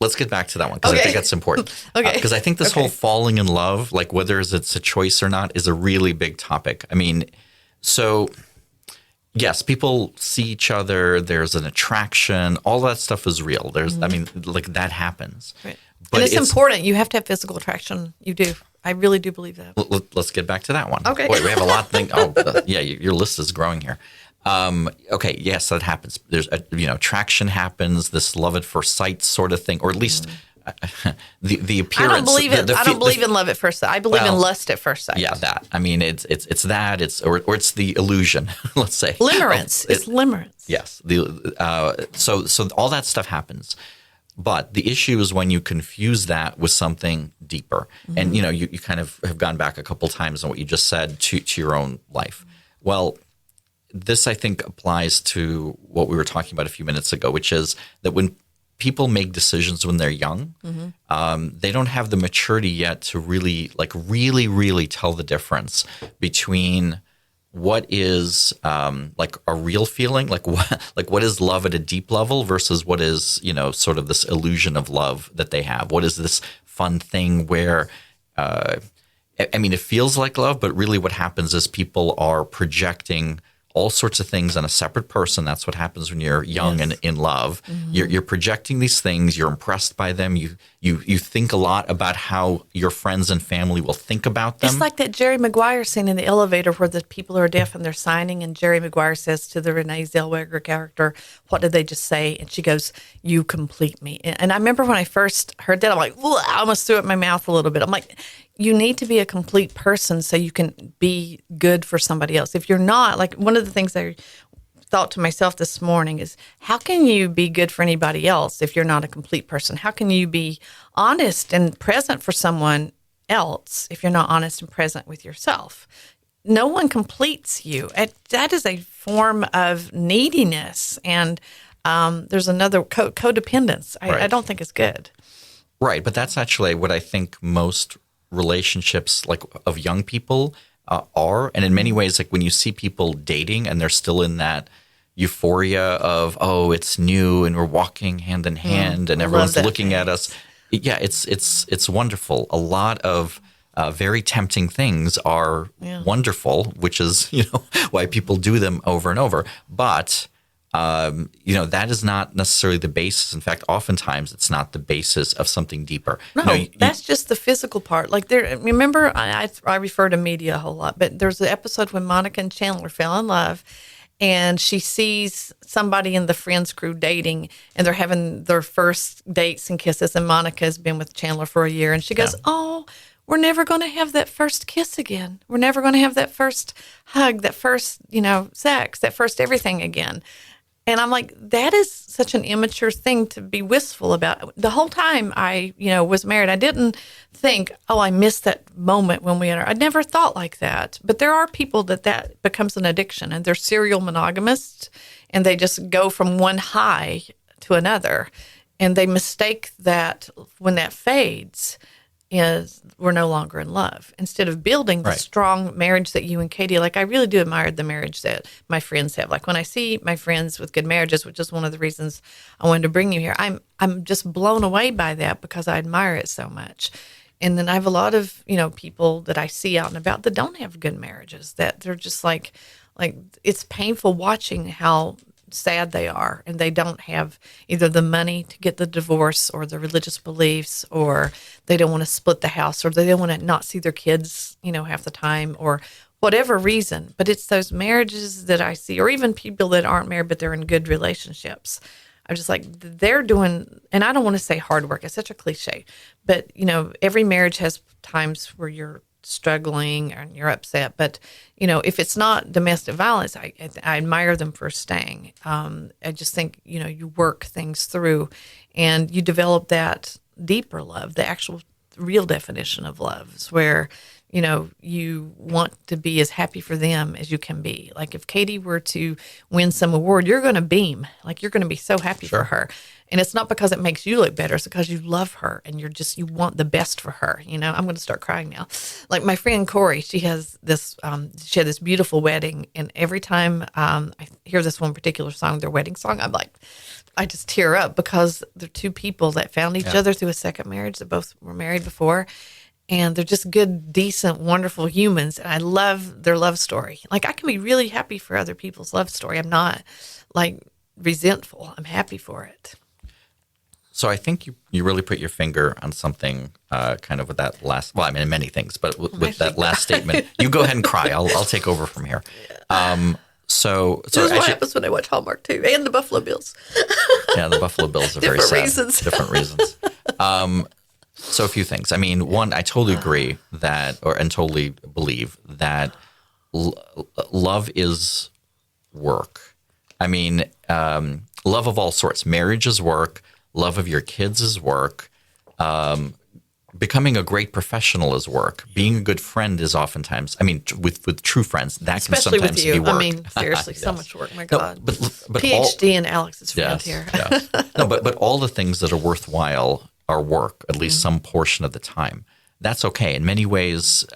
let's get back to that one because I think that's important. Okay. Because I think this whole falling in love, like whether it's a choice or not, is a really big topic. I mean, so yes, people see each other. There's an attraction. All that stuff is real. There's, I mean, like that happens. Right. But and it's important. You have to have physical attraction. You do. I really do believe that. Let's get back to that one. Okay. Boy, we have a lot of things. Yeah, your list is growing here. Okay, yes, that happens. There's, attraction happens, this love at first sight sort of thing, or at least the appearance. I don't believe in love at first sight. I believe in lust at first sight. Yeah, that. I mean, it's that. Or it's the illusion. Let's say limerence. It's limerence. Yes. So all that stuff happens. But the issue is when you confuse that with something deeper. Mm-hmm. And, you kind of have gone back a couple times on what you just said to your own life. Well, this, I think, applies to what we were talking about a few minutes ago, which is that when people make decisions when they're young, they don't have the maturity yet to really tell the difference between what is like a real feeling, like what is love at a deep level versus what is, sort of this illusion of love that they have. What is this fun thing where, it feels like love, but really what happens is people are projecting all sorts of things on a separate person. That's what happens when you're young and in love. Mm-hmm. You're projecting these things. You're impressed by them. You think a lot about how your friends and family will think about them. It's like that Jerry Maguire scene in the elevator where the people are deaf and they're signing, and Jerry Maguire says to the Renee Zellweger character, "What did they just say?" And she goes, "You complete me." And I remember when I first heard that, I'm like, I almost threw it in my mouth a little bit. I'm like, you need to be a complete person so you can be good for somebody else. If you're not, like one of the things I thought to myself this morning is, how can you be good for anybody else if you're not a complete person? How can you be honest and present for someone else if you're not honest and present with yourself? No one completes you. That is a form of neediness. And there's another codependence. I don't think it's good. Right. But that's actually what I think most relationships like of young people are. And in many ways, like when you see people dating and they're still in that euphoria of, oh, it's new and we're walking hand in hand and everyone's looking at us. Yeah, it's wonderful. A lot of very tempting things are wonderful, which is, why people do them over and over. But that is not necessarily the basis. In fact, oftentimes it's not the basis of something deeper. No, that's just the physical part. Like remember, I refer to media a whole lot, but there's an episode when Monica and Chandler fell in love, and she sees somebody in the Friends crew dating, and they're having their first dates and kisses, and Monica has been with Chandler for a year, and she goes, "Oh, we're never going to have that first kiss again. We're never going to have that first hug, that first, sex, that first everything again." And I'm like, that is such an immature thing to be wistful about. The whole time I, was married, I didn't think, oh, I missed that moment when we had I never thought like that. But there are people that becomes an addiction, and they're serial monogamists, and they just go from one high to another. And they mistake that when that fades is we're no longer in love. Instead of building the strong marriage that you and Katie, like I really do admire the marriage that my friends have. Like when I see my friends with good marriages, which is one of the reasons I wanted to bring you here, I'm just blown away by that because I admire it so much. And then I have a lot of, people that I see out and about that don't have good marriages, that they're just like it's painful watching how sad they are, and they don't have either the money to get the divorce or the religious beliefs, or they don't want to split the house, or they don't want to not see their kids, half the time, or whatever reason. But it's those marriages that I see, or even people that aren't married but they're in good relationships. I'm just like, they're doing, and I don't want to say hard work, it's such a cliche, but every marriage has times where you're struggling and you're upset, but if it's not domestic violence, I admire them for staying. I just think you work things through, and you develop that deeper love, the actual real definition of love is where you want to be as happy for them as you can be. Like if Katie were to win some award, you're going to beam, like you're going to be so happy for her. And it's not because it makes you look better. It's because you love her and you want the best for her. You know, I'm going to start crying now. Like my friend Corey, she had this beautiful wedding. And every time I hear this one particular song, their wedding song, I just tear up because they're two people that found each other through a second marriage. They both were married before. And they're just good, decent, wonderful humans. And I love their love story. Like, I can be really happy for other people's love story. I'm not, like, resentful. I'm happy for it. So I think you really put your finger on something kind of with that last, well, I mean, many things, but with that last statement. You go ahead and cry. I'll take over from here. So this is what happens when I watch Hallmark, too, and the Buffalo Bills. Yeah, the Buffalo Bills are very sad. Different reasons. So a few things. I mean, one, I totally agree and totally believe that love is work. I mean, love of all sorts. Marriage is work. Love of your kids is work. Becoming a great professional is work. Being a good friend is oftentimes, I mean, with true friends, that especially can sometimes with you. be work. I mean, seriously, yes. So much work. My God. But PhD and Alex's friend here. Yes. No, but all the things that are worthwhile are work, at least some portion of the time. That's okay. In many ways,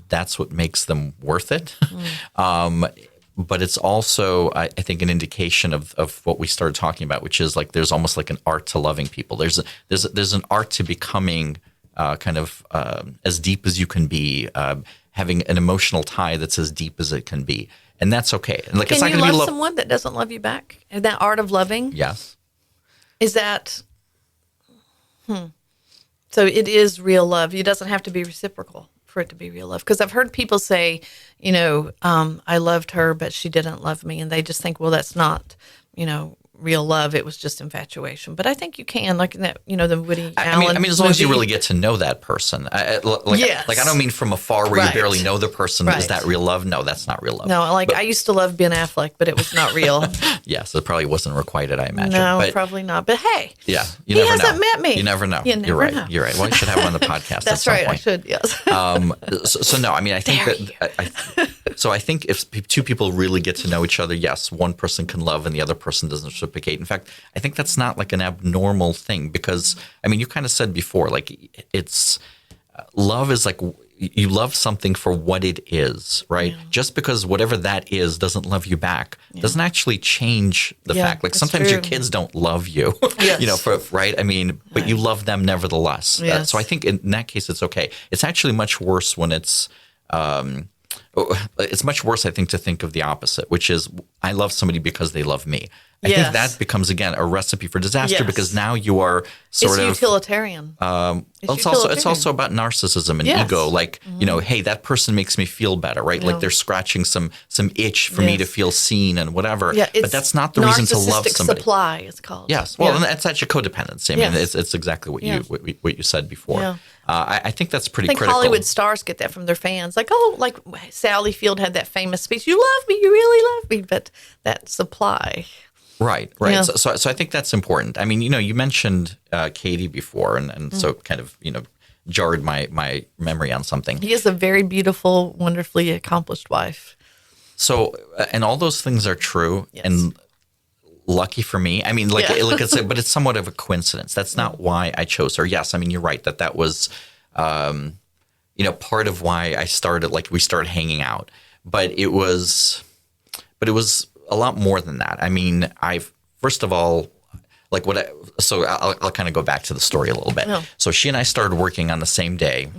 that's what makes them worth it. But it's also, I think, an indication of what we started talking about, which is like there's almost like an art to loving people. There's an art to becoming kind of as deep as you can be, having an emotional tie that's as deep as it can be, and that's okay. And like, can it's not you going to be love someone that doesn't love you back? And that art of loving, yes, is that. So it is real love. It doesn't have to be reciprocal for it to be real love. Because I've heard people say, you know, I loved her, but she didn't love me. And they just think, well, that's not, you know, real love. It was just infatuation. But I think you can, like that, you know, the Woody Allen. I mean, as long as you really get to know that person. Yes. Like I don't mean from afar where you barely know the person. Right. Is that real love? No, that's not real love. No, I used to love Ben Affleck, but it was not real. Yes, it probably wasn't requited, I imagine. No, but, probably not. But hey, yeah, he hasn't met me. You never know. You're right. Know. You're right. Well, you should have him on the podcast. That's at some right. point. I should. Yes. So no, I mean, I think So I think if two people really get to know each other, yes, one person can love and the other person doesn't reciprocate. In fact, I think that's not like an abnormal thing because, I mean, you kind of said before, like it's love is like you love something for what it is, right? Yeah. Just because whatever that is doesn't love you back doesn't actually change the fact. Like sometimes your kids don't love you, you know, right? I mean, but you love them nevertheless. Yes. So I think in that case, it's okay. It's actually much worse when it's much worse, I think, to think of the opposite, which is I love somebody because they love me. I think that becomes, again, a recipe for disaster because now you are sort of utilitarian. It's also about narcissism and ego. Like, you know, hey, that person makes me feel better, right? Like they're scratching some itch for me to feel seen and whatever. Yeah, but that's not the reason to love somebody. Supply, it's called. Yes. Well, and that's actually codependency. I mean, it's exactly what you said before. Yeah. I think that's pretty critical. Hollywood stars get that from their fans. Like, like Sally Field had that famous speech, "You love me, you really love me," but that supply. Right. Yeah. So I think that's important. I mean, you know, you mentioned Katie before, and so kind of, you know, jarred my memory on something. He is a very beautiful, wonderfully accomplished wife. So, and all those things are true, and lucky for me. I mean, like I said, but it's somewhat of a coincidence. That's not why I chose her. Yes, I mean, you're right that was, you know, part of why I started. Like we started hanging out, but it was a lot more than that. I mean, first of all, like I'll kind of go back to the story a little bit. Oh. So she and I started working on the same day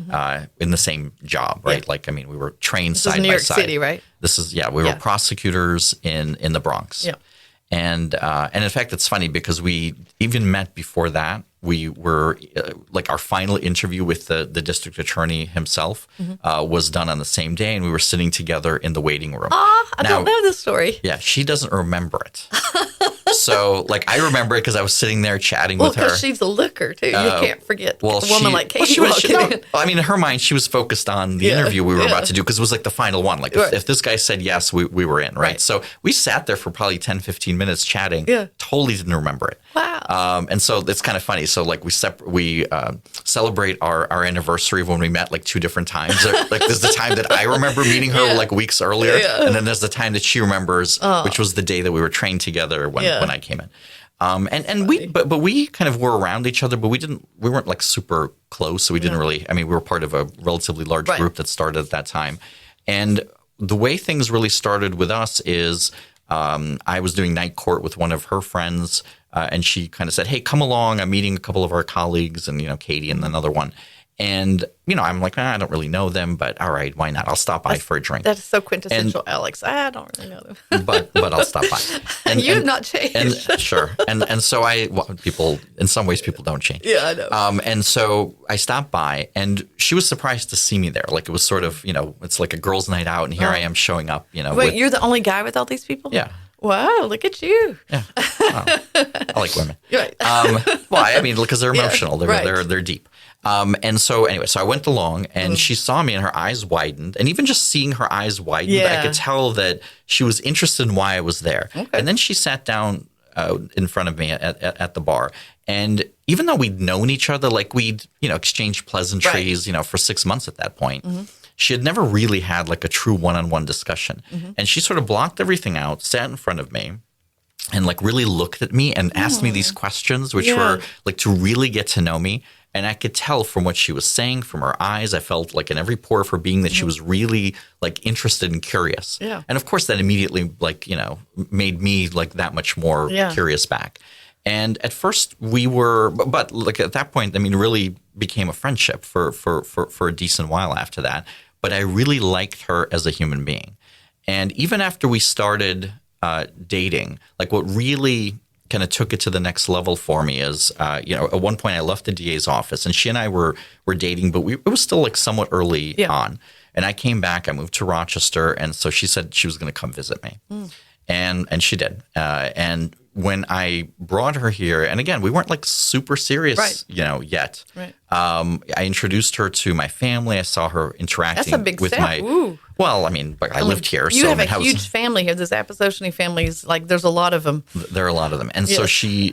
in the same job, right? Yeah. Like, I mean, we were trained side by side. New York City, right? This is, we were prosecutors in the Bronx. Yeah. And in fact, it's funny because we even met before that. We were like our final interview with the district attorney himself was done on the same day, and we were sitting together in the waiting room. I don't know this story. Yeah, she doesn't remember it. So, like, I remember it because I was sitting there chatting with her. Well, because she's a looker, too. You can't forget a woman like Katie. I mean, in her mind, she was focused on the interview we were about to do because it was like the final one. Like, if this guy said yes, we were in, right? So we sat there for probably 10, 15 minutes chatting. Yeah. Totally didn't remember it. Wow. And so it's kind of funny. So, like, we celebrate our anniversary of when we met, like, 2 different times. Like, there's the time that I remember meeting her, like, weeks earlier. Yeah. And then there's the time that she remembers, which was the day that we were trained together when I came in. And we kind of were around each other, but we weren't like super close. So we didn't really, I mean, we were part of a relatively large group that started at that time. And the way things really started with us is I was doing night court with one of her friends, and she kind of said, "Hey, come along. I'm meeting a couple of our colleagues, and Katie and another one." And I'm like, I don't really know them, but all right, why not? I'll stop by for a drink. That's so quintessential, Alex. I don't really know them, but I'll stop by. And you have not changed. And sure, and so people in some ways people don't change. Yeah, I know. And so I stopped by, and she was surprised to see me there. Like it was sort of it's like a girls' night out, and here I am showing up. Wait, you're the only guy with all these people? Yeah. Wow, look at you. Yeah. I like women. Right. Well, I mean, because they're emotional. Yeah, they're deep. And so anyway, so I went along, and she saw me, and her eyes widened. And even just seeing her eyes widen, I could tell that she was interested in why I was there. Okay. And then she sat down in front of me at the bar. And even though we'd known each other, like we'd exchanged pleasantries, for 6 months at that point. Mm-hmm. She had never really had like a true one-on-one discussion. Mm-hmm. And she sort of blocked everything out, sat in front of me, and like really looked at me and asked me these questions, which were like to really get to know me. And I could tell from what she was saying, from her eyes, I felt like in every pore of her being that she was really like interested and curious. Yeah. And of course that immediately like, made me like that much more curious back. And at first we were, but like at that point, I mean, really became a friendship for a decent while after that. But I really liked her as a human being. And even after we started dating, like what really kind of took it to the next level for me is, at one point I left the DA's office, and she and I were dating, but it was still like somewhat early on. And I came back, I moved to Rochester, and so she said she was going to come visit me. And she did. And when I brought her here, and again, we weren't like super serious, yet. Right. I introduced her to my family. I saw her interacting. That's a big with step. my. Ooh. Well, I mean, I lived here. You have a huge family here. This Zapesochny family is like, there's a lot of them. There are a lot of them, and so she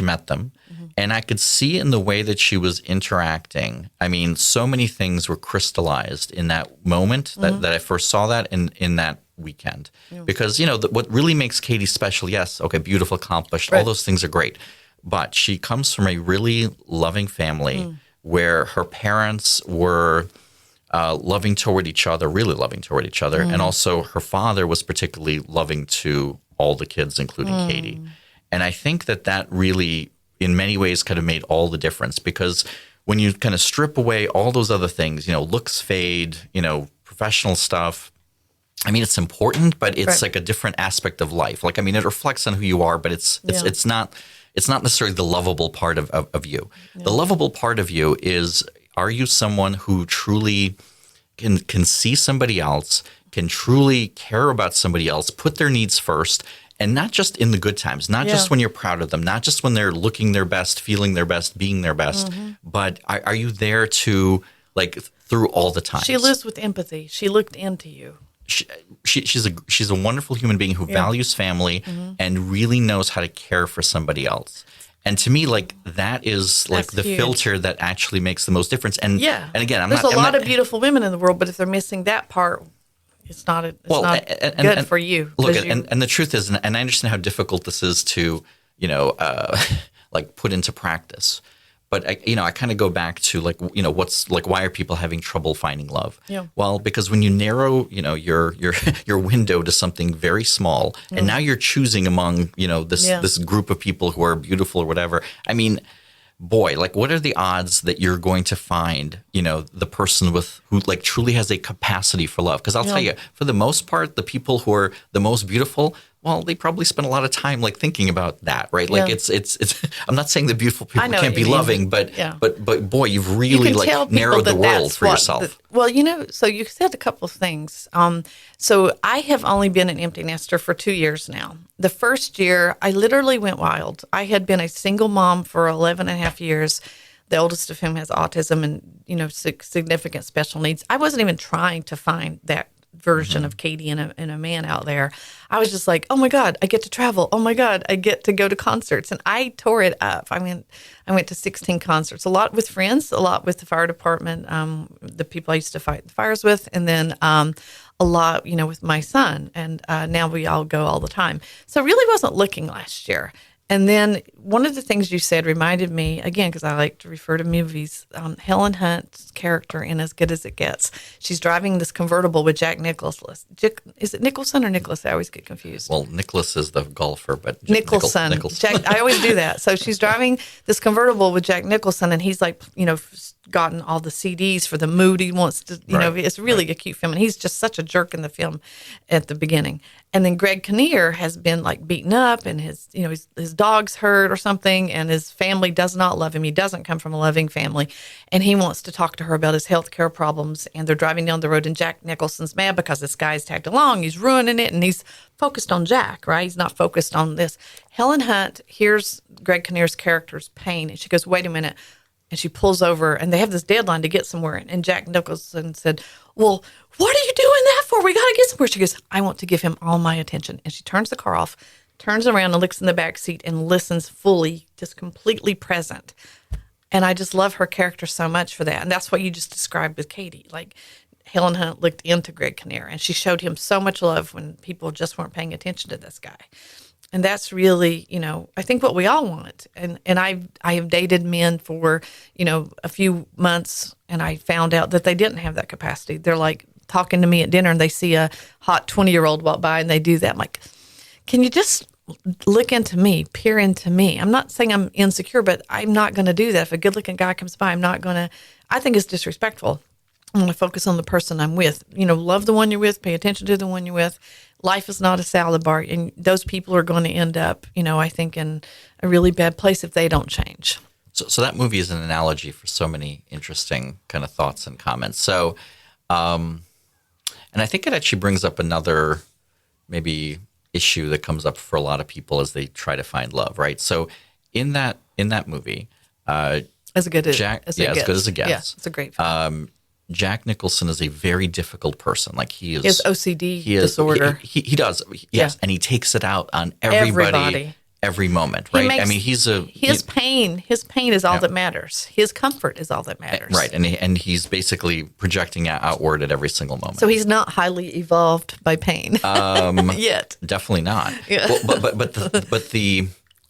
met them, and I could see in the way that she was interacting. I mean, so many things were crystallized in that moment that I first saw that in that weekend, because what really makes Katie special, yes, okay, beautiful, accomplished, all those things are great, but she comes from a really loving family where her parents were loving toward each other, really loving toward each other, and also her father was particularly loving to all the kids, including Katie. And I think that really, in many ways, kind of made all the difference, because when you kind of strip away all those other things, looks fade, professional stuff, I mean, it's important, but it's like a different aspect of life. Like, I mean, it reflects on who you are, but it's not necessarily the lovable part of you. Yeah. The lovable part of you is, are you someone who truly can see somebody else, can truly care about somebody else, put their needs first, and not just in the good times, not just when you're proud of them, not just when they're looking their best, feeling their best, being their best, but are you there to, like, through all the times? She lives with empathy. She looked into you. She's a wonderful human being who values family and really knows how to care for somebody else. And to me, like, that is like the huge filter that actually makes the most difference. And and again, there's a lot of beautiful women in the world, but if they're missing that part, it's not good for you. Look, and the truth is, and I understand how difficult this is to like put into practice. But I kind of go back to what's like, why are people having trouble finding love? Yeah. Well, because when you narrow your window to something very small, and now you're choosing among this group of people who are beautiful or whatever. I mean, boy, like, what are the odds that you're going to find the person who like truly has a capacity for love? Because I'll tell you, for the most part, the people who are the most beautiful, well, they probably spend a lot of time like thinking about that, right? Like it's. I'm not saying that beautiful people can't be loving, but boy, you've really like narrowed the world for yourself. So you said a couple of things. So I have only been an empty nester for 2 years now. The first year, I literally went wild. I had been a single mom for 11 and a half years, the oldest of whom has autism and significant special needs. I wasn't even trying to find that version of Katie and a man out there. I was just like, oh my God, I get to travel. Oh my God, I get to go to concerts. And I tore it up. I mean, I went to 16 concerts, a lot with friends, a lot with the fire department, the people I used to fight the fires with, and then a lot, with my son. And now we all go all the time. So I really wasn't looking last year. And then one of the things you said reminded me, again, because I like to refer to movies, Helen Hunt's character in As Good as It Gets. She's driving this convertible with Jack Nicholson. Is it Nicholson or Nicholas? I always get confused. Well, Nicholas is the golfer, but Nicholson. Jack, I always do that. So she's driving this convertible with Jack Nicholson, and he's like, gotten all the CDs for the mood he wants to, it's really a cute film. And he's just such a jerk in the film at the beginning. And then Greg Kinnear has been like beaten up, and his dog's hurt or something, and his family does not love him. He doesn't come from a loving family, and he wants to talk to her about his health care problems. And they're driving down the road, and Jack Nicholson's mad because this guy's tagged along. He's ruining it, and he's focused on Jack, right? He's not focused on this. Helen Hunt hears Greg Kinnear's character's pain, and she goes, wait a minute. And she pulls over, and they have this deadline to get somewhere. And Jack Nicholson said, well, what are you doing that for? We got to get somewhere. She goes, I want to give him all my attention. And she turns the car off, turns around and looks in the back seat and listens fully, just completely present. And I just love her character so much for that. And that's what you just described with Katie. Like, Helen Hunt looked into Greg Kinnear, and she showed him so much love when people just weren't paying attention to this guy. And that's really, I think what we all want. And I have dated men for, a few months, and I found out that they didn't have that capacity. They're like talking to me at dinner, and they see a hot 20-year-old walk by, and they do that. I'm like, can you just look into me, peer into me? I'm not saying I'm insecure, but I'm not going to do that. If a good-looking guy comes by, I think it's disrespectful. I'm going to focus on the person I'm with. Love the one you're with, pay attention to the one you're with. Life is not a salad bar, and those people are going to end up, I think, in a really bad place if they don't change. So that movie is an analogy for so many interesting kind of thoughts and comments. So, and I think it actually brings up another maybe issue that comes up for a lot of people as they try to find love, right? So in that movie, As Good as It Gets. As Good as It Gets. Yeah, it's a great film. Jack Nicholson is a very difficult person. Like he has OCD disorder. He does, yes, and he takes it out on everybody. Every moment, right? His pain is all that matters. His comfort is all that matters, right? And he's basically projecting outward at every single moment. So he's not highly evolved by pain yet. Definitely not. Yeah. Well, but the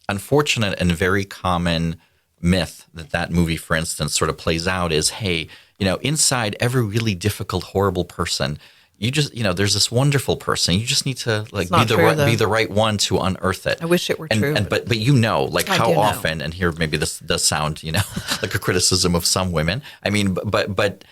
unfortunate and very common myth that movie, for instance, sort of plays out is, hey, inside every really difficult, horrible person, you just, there's this wonderful person. You just need to be the right one to unearth it. I wish it were true. But how often, and here maybe this does sound, like a criticism of some women. I mean, but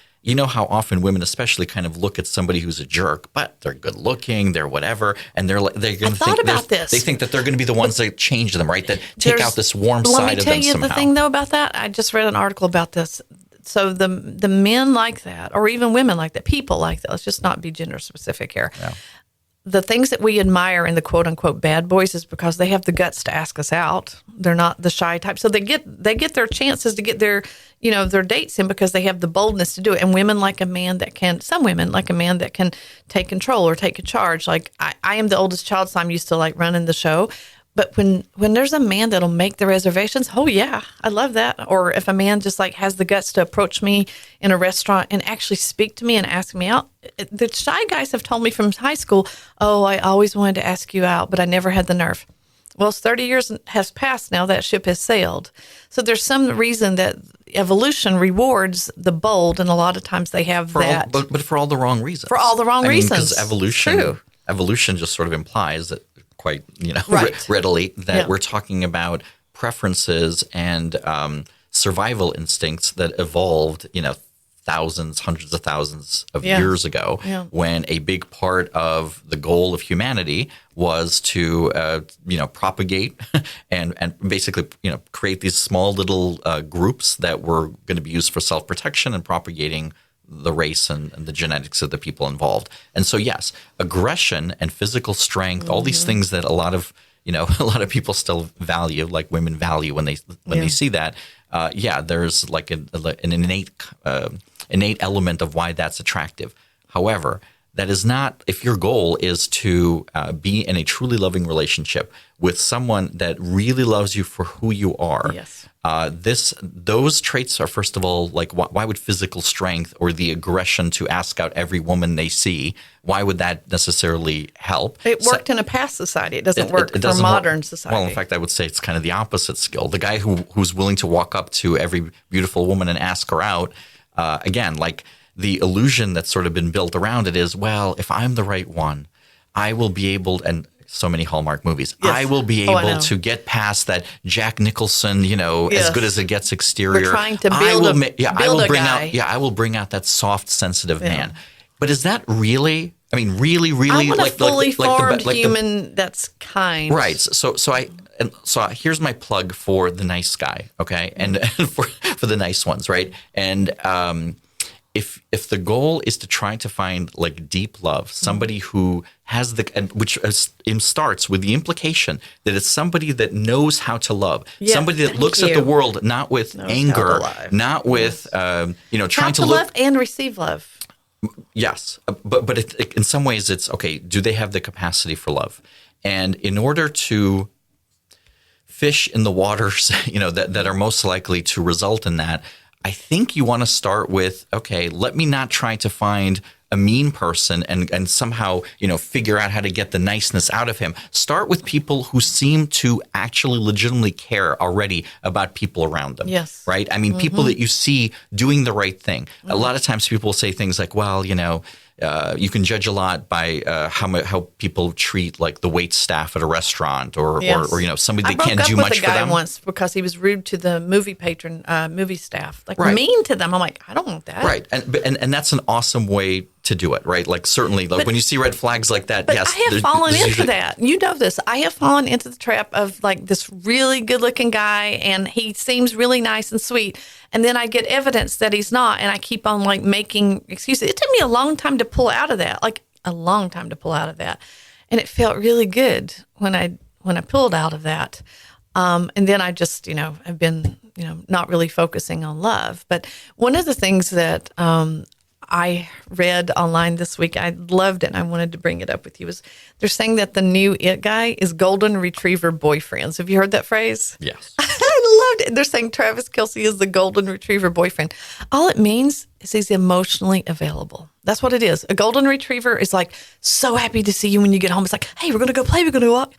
how often women especially kind of look at somebody who's a jerk, but they're good looking, they're whatever, and they're going to think about this. They think that they're going to be the ones that change them, right? That take out this warm side of them somehow. Let me tell you the thing though about that. I just read an article about this. So the men like that, or even women like that, people like that, let's just not be gender specific here. Yeah. The things that we admire in the quote unquote bad boys is because they have the guts to ask us out. They're not the shy type. So they get their chances to get their dates in because they have the boldness to do it. And women like a man that can, some women like a man that can take control or take a charge. Like I am the oldest child, so I'm used to like running the show. But when there's a man that'll make the reservations, oh yeah, I love that. Or if a man just like has the guts to approach me in a restaurant and actually speak to me and ask me out. The shy guys have told me from high school, oh, I always wanted to ask you out, but I never had the nerve. Well, 30 years has passed now, that ship has sailed. So there's some reason that evolution rewards the bold, and a lot of times they have that. But for all the wrong reasons. For all the wrong reasons. Because evolution just sort of implies that quite right. readily that we're talking about preferences and survival instincts that evolved, thousands, hundreds of thousands of years ago, when a big part of the goal of humanity was to, propagate and basically, create these small little groups that were going to be used for self-protection and propagating the race and the genetics of the people involved. And so, yes, aggression and physical strength, all these things that a lot of people still value, like women value when they see that. There's like an innate element of why that's attractive. However, that is not, if your goal is to be in a truly loving relationship with someone that really loves you for who you are, Yes. Those traits are, first of all, like, why would physical strength or the aggression to ask out every woman they see, why would that necessarily help? It worked in a past society. It doesn't work for doesn't modern work. society. Well, in fact, I would say it's kind of the opposite skill. The guy who's willing to walk up to every beautiful woman and ask her out, again, like the illusion that's sort of been built around it is, well, if I'm the right one, I will be able, and so many Hallmark movies, yes. I will be able to get past that Jack Nicholson, yes. as good as it gets exterior. We're trying to build a guy. I will bring out that soft, sensitive man. But is that really? I mean, really, I want a fully formed human that's kind. Right. So here's my plug for the nice guy, okay, and for the nice ones, right? And if the goal is to try to find like deep love, somebody who has which starts with the implication that it's somebody that knows how to love, somebody that looks at the world not with anger, not with trying to love and receive love. Yes, but in some ways it's okay. Do they have the capacity for love? And in order to fish in the waters, that are most likely to result in that, I think you want to start with, okay, let me not try to find a mean person and somehow, figure out how to get the niceness out of him. Start with people who seem to actually legitimately care already about people around them. Yes. Right? I mean, people that you see doing the right thing. A lot of times people will say things like, well, you can judge a lot by how people treat like the wait staff at a restaurant or somebody that can't do much for them. I broke up with a guy once because he was rude to the movie staff, mean to them. I'm like, I don't want that. Right, and that's an awesome way to do it, right? Like certainly, when you see red flags like that, but yes. I have fallen into that. You know this. I have fallen into the trap of like this really good-looking guy, and he seems really nice and sweet, and then I get evidence that he's not, and I keep on like making excuses. It took me a long time to pull out of that, and it felt really good when I pulled out of that. And then I just, I've been, not really focusing on love. But one of the things that I read online this week, I loved it, and I wanted to bring it up with you, is they're saying that the new it guy is golden retriever boyfriends. Have you heard that phrase? Yes. I loved it. They're saying Travis Kelce is the golden retriever boyfriend. All it means is he's emotionally available. That's what it is. A golden retriever is like so happy to see you when you get home. It's like, hey, we're going to go play. We're going to walk.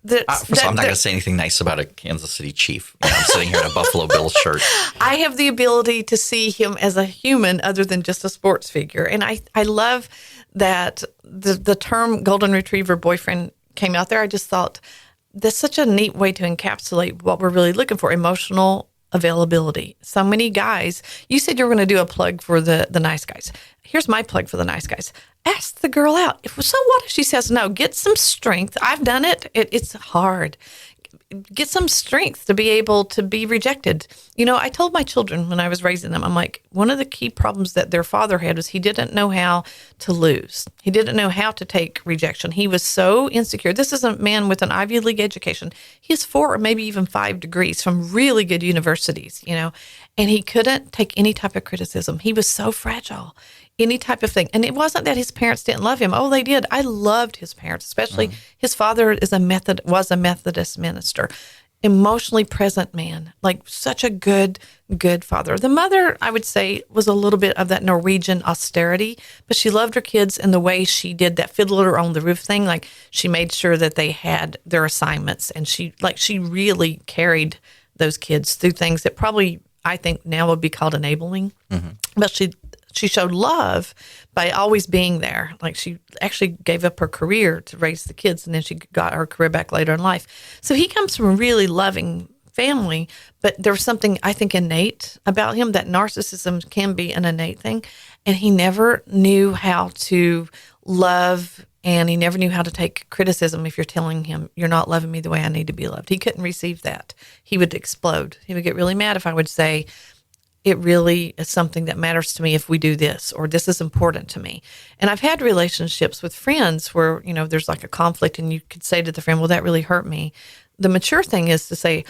First of all, I'm not going to say anything nice about a Kansas City Chief. I'm sitting here in a Buffalo Bills shirt. I have the ability to see him as a human other than just a sports figure. And I love that the term golden retriever boyfriend came out there. I just thought that's such a neat way to encapsulate what we're really looking for, emotional availability. So many guys, you said you were going to do a plug for the nice guys. Here's my plug for the nice guys. Ask the girl out. So what if she says no? Get some strength. I've done it. It's hard. Get some strength to be able to be rejected. I told my children when I was raising them, I'm like, one of the key problems that their father had was he didn't know how to lose. He didn't know how to take rejection. He was so insecure. This is a man with an Ivy League education. He has 4 or maybe even 5 degrees from really good universities, and he couldn't take any type of criticism. He was so fragile. Any type of thing. And it wasn't that his parents didn't love him. Oh, they did. I loved his parents, especially his father was a Methodist minister. Emotionally present man, like such a good father. The mother, I would say, was a little bit of that Norwegian austerity, but she loved her kids in the way she did that fiddler on the roof thing. Like she made sure that they had their assignments, and she really carried those kids through things that probably I think now would be called enabling. But she showed love by always being there. Like she actually gave up her career to raise the kids, and then she got her career back later in life. So he comes from a really loving family, but there was something I think innate about him, that narcissism can be an innate thing. And he never knew how to love, and he never knew how to take criticism. If you're telling him, you're not loving me the way I need to be loved, he couldn't receive that. He would explode. He would get really mad if I would say, it really is something that matters to me if we do this, or this is important to me. And I've had relationships with friends where, there's like a conflict, and you could say to the friend, well, that really hurt me. The mature thing is to say,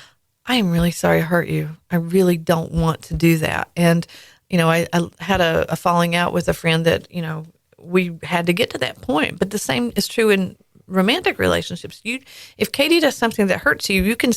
I am really sorry I hurt you. I really don't want to do that. And, I had a falling out with a friend that, we had to get to that point. But the same is true in romantic relationships. If Katie does something that hurts you, you can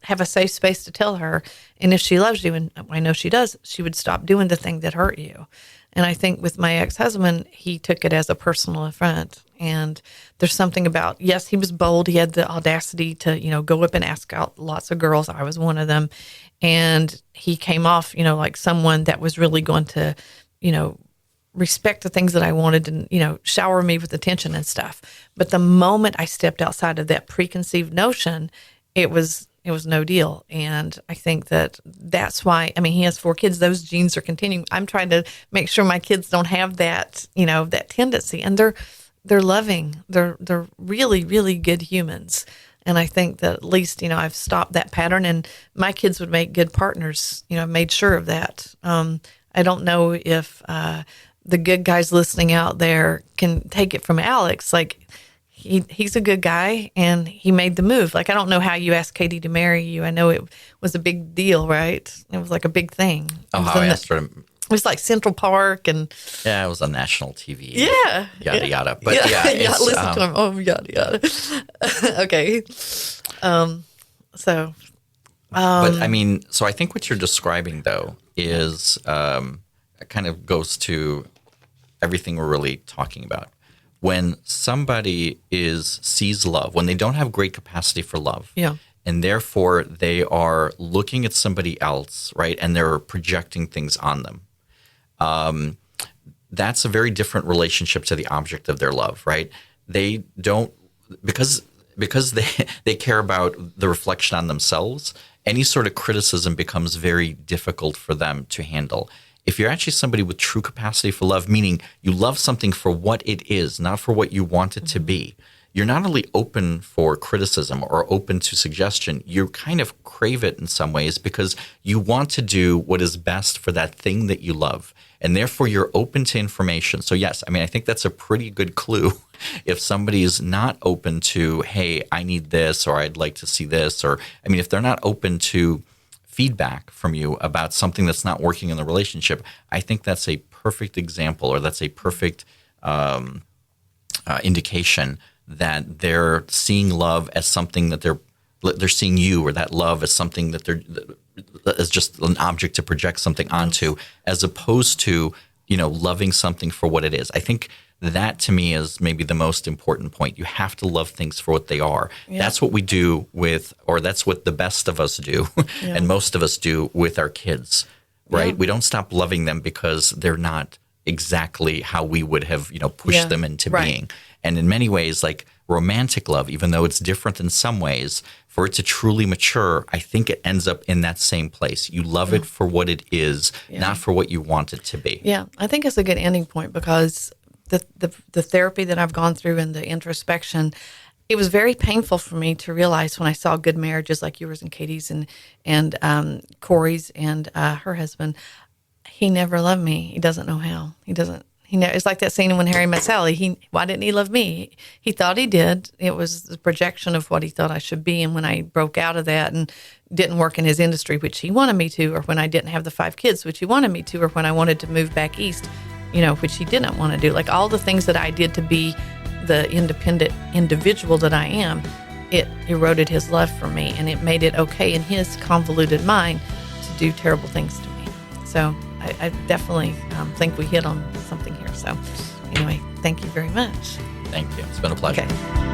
have a safe space to tell her. And if she loves you, and I know she does, she would stop doing the thing that hurt you. And I think with my ex-husband, he took it as a personal affront. And there's something about, yes, he was bold. He had the audacity to, go up and ask out lots of girls. I was one of them. And he came off, like someone that was really going to, respect the things that I wanted and, shower me with attention and stuff. But the moment I stepped outside of that preconceived notion, it was no deal. And I think that's why, he has 4 kids. Those genes are continuing. I'm trying to make sure my kids don't have that, that tendency. And they're loving. They're really, really good humans. And I think that at least, I've stopped that pattern, and my kids would make good partners. I've made sure of that. I don't know if the good guys listening out there can take it from Alex. Like, he's a good guy, and he made the move. Like, I don't know how you asked Katie to marry you. I know it was a big deal, right? It was like a big thing. Oh, how I asked her to... It was like Central Park, and yeah, it was on national TV. Yeah, yada yada. But yeah, listen to him. Oh, yada yada. Okay. So I think what you're describing though is kind of goes to everything we're really talking about. When somebody sees love, when they don't have great capacity for love, yeah. And therefore they are looking at somebody else, right? And they're projecting things on them. That's a very different relationship to the object of their love, right? They don't, because they care about the reflection on themselves, any sort of criticism becomes very difficult for them to handle. If you're actually somebody with true capacity for love, meaning you love something for what it is, not for what you want it to be, you're not only open for criticism or open to suggestion, you kind of crave it in some ways because you want to do what is best for that thing that you love. And therefore, you're open to information. So yes, I think that's a pretty good clue. If somebody is not open to, hey, I need this, or I'd like to see this, or if they're not open to feedback from you about something that's not working in the relationship, I think that's a perfect example, or that's a perfect indication that they're seeing love as something that they're seeing you, or that love as something that as just an object to project something onto, as opposed to, loving something for what it is. I think that to me is maybe the most important point. You have to love things for what they are. Yeah. That's what we do or that's what the best of us do, yeah. And most of us do with our kids, right? Yeah. We don't stop loving them because they're not exactly how we would have, pushed them into being. And in many ways, like romantic love, even though it's different in some ways, for it to truly mature, I think it ends up in that same place. You love it for what it is, not for what you want it to be. Yeah, I think it's a good ending point, because the therapy that I've gone through and the introspection, it was very painful for me to realize when I saw good marriages like yours and Katie's and Corey's and her husband, he never loved me. He doesn't know how. He doesn't. It's like that scene when Harry met Sally. Why didn't he love me? He thought he did. It was the projection of what he thought I should be. And when I broke out of that and didn't work in his industry, which he wanted me to, or when I didn't have the 5 kids, which he wanted me to, or when I wanted to move back east, which he didn't want to do, like all the things that I did to be the independent individual that I am, it eroded his love for me, and it made it okay in his convoluted mind to do terrible things to me. So I definitely think we hit on something here. So anyway, thank you very much. Thank you. It's been a pleasure. Okay.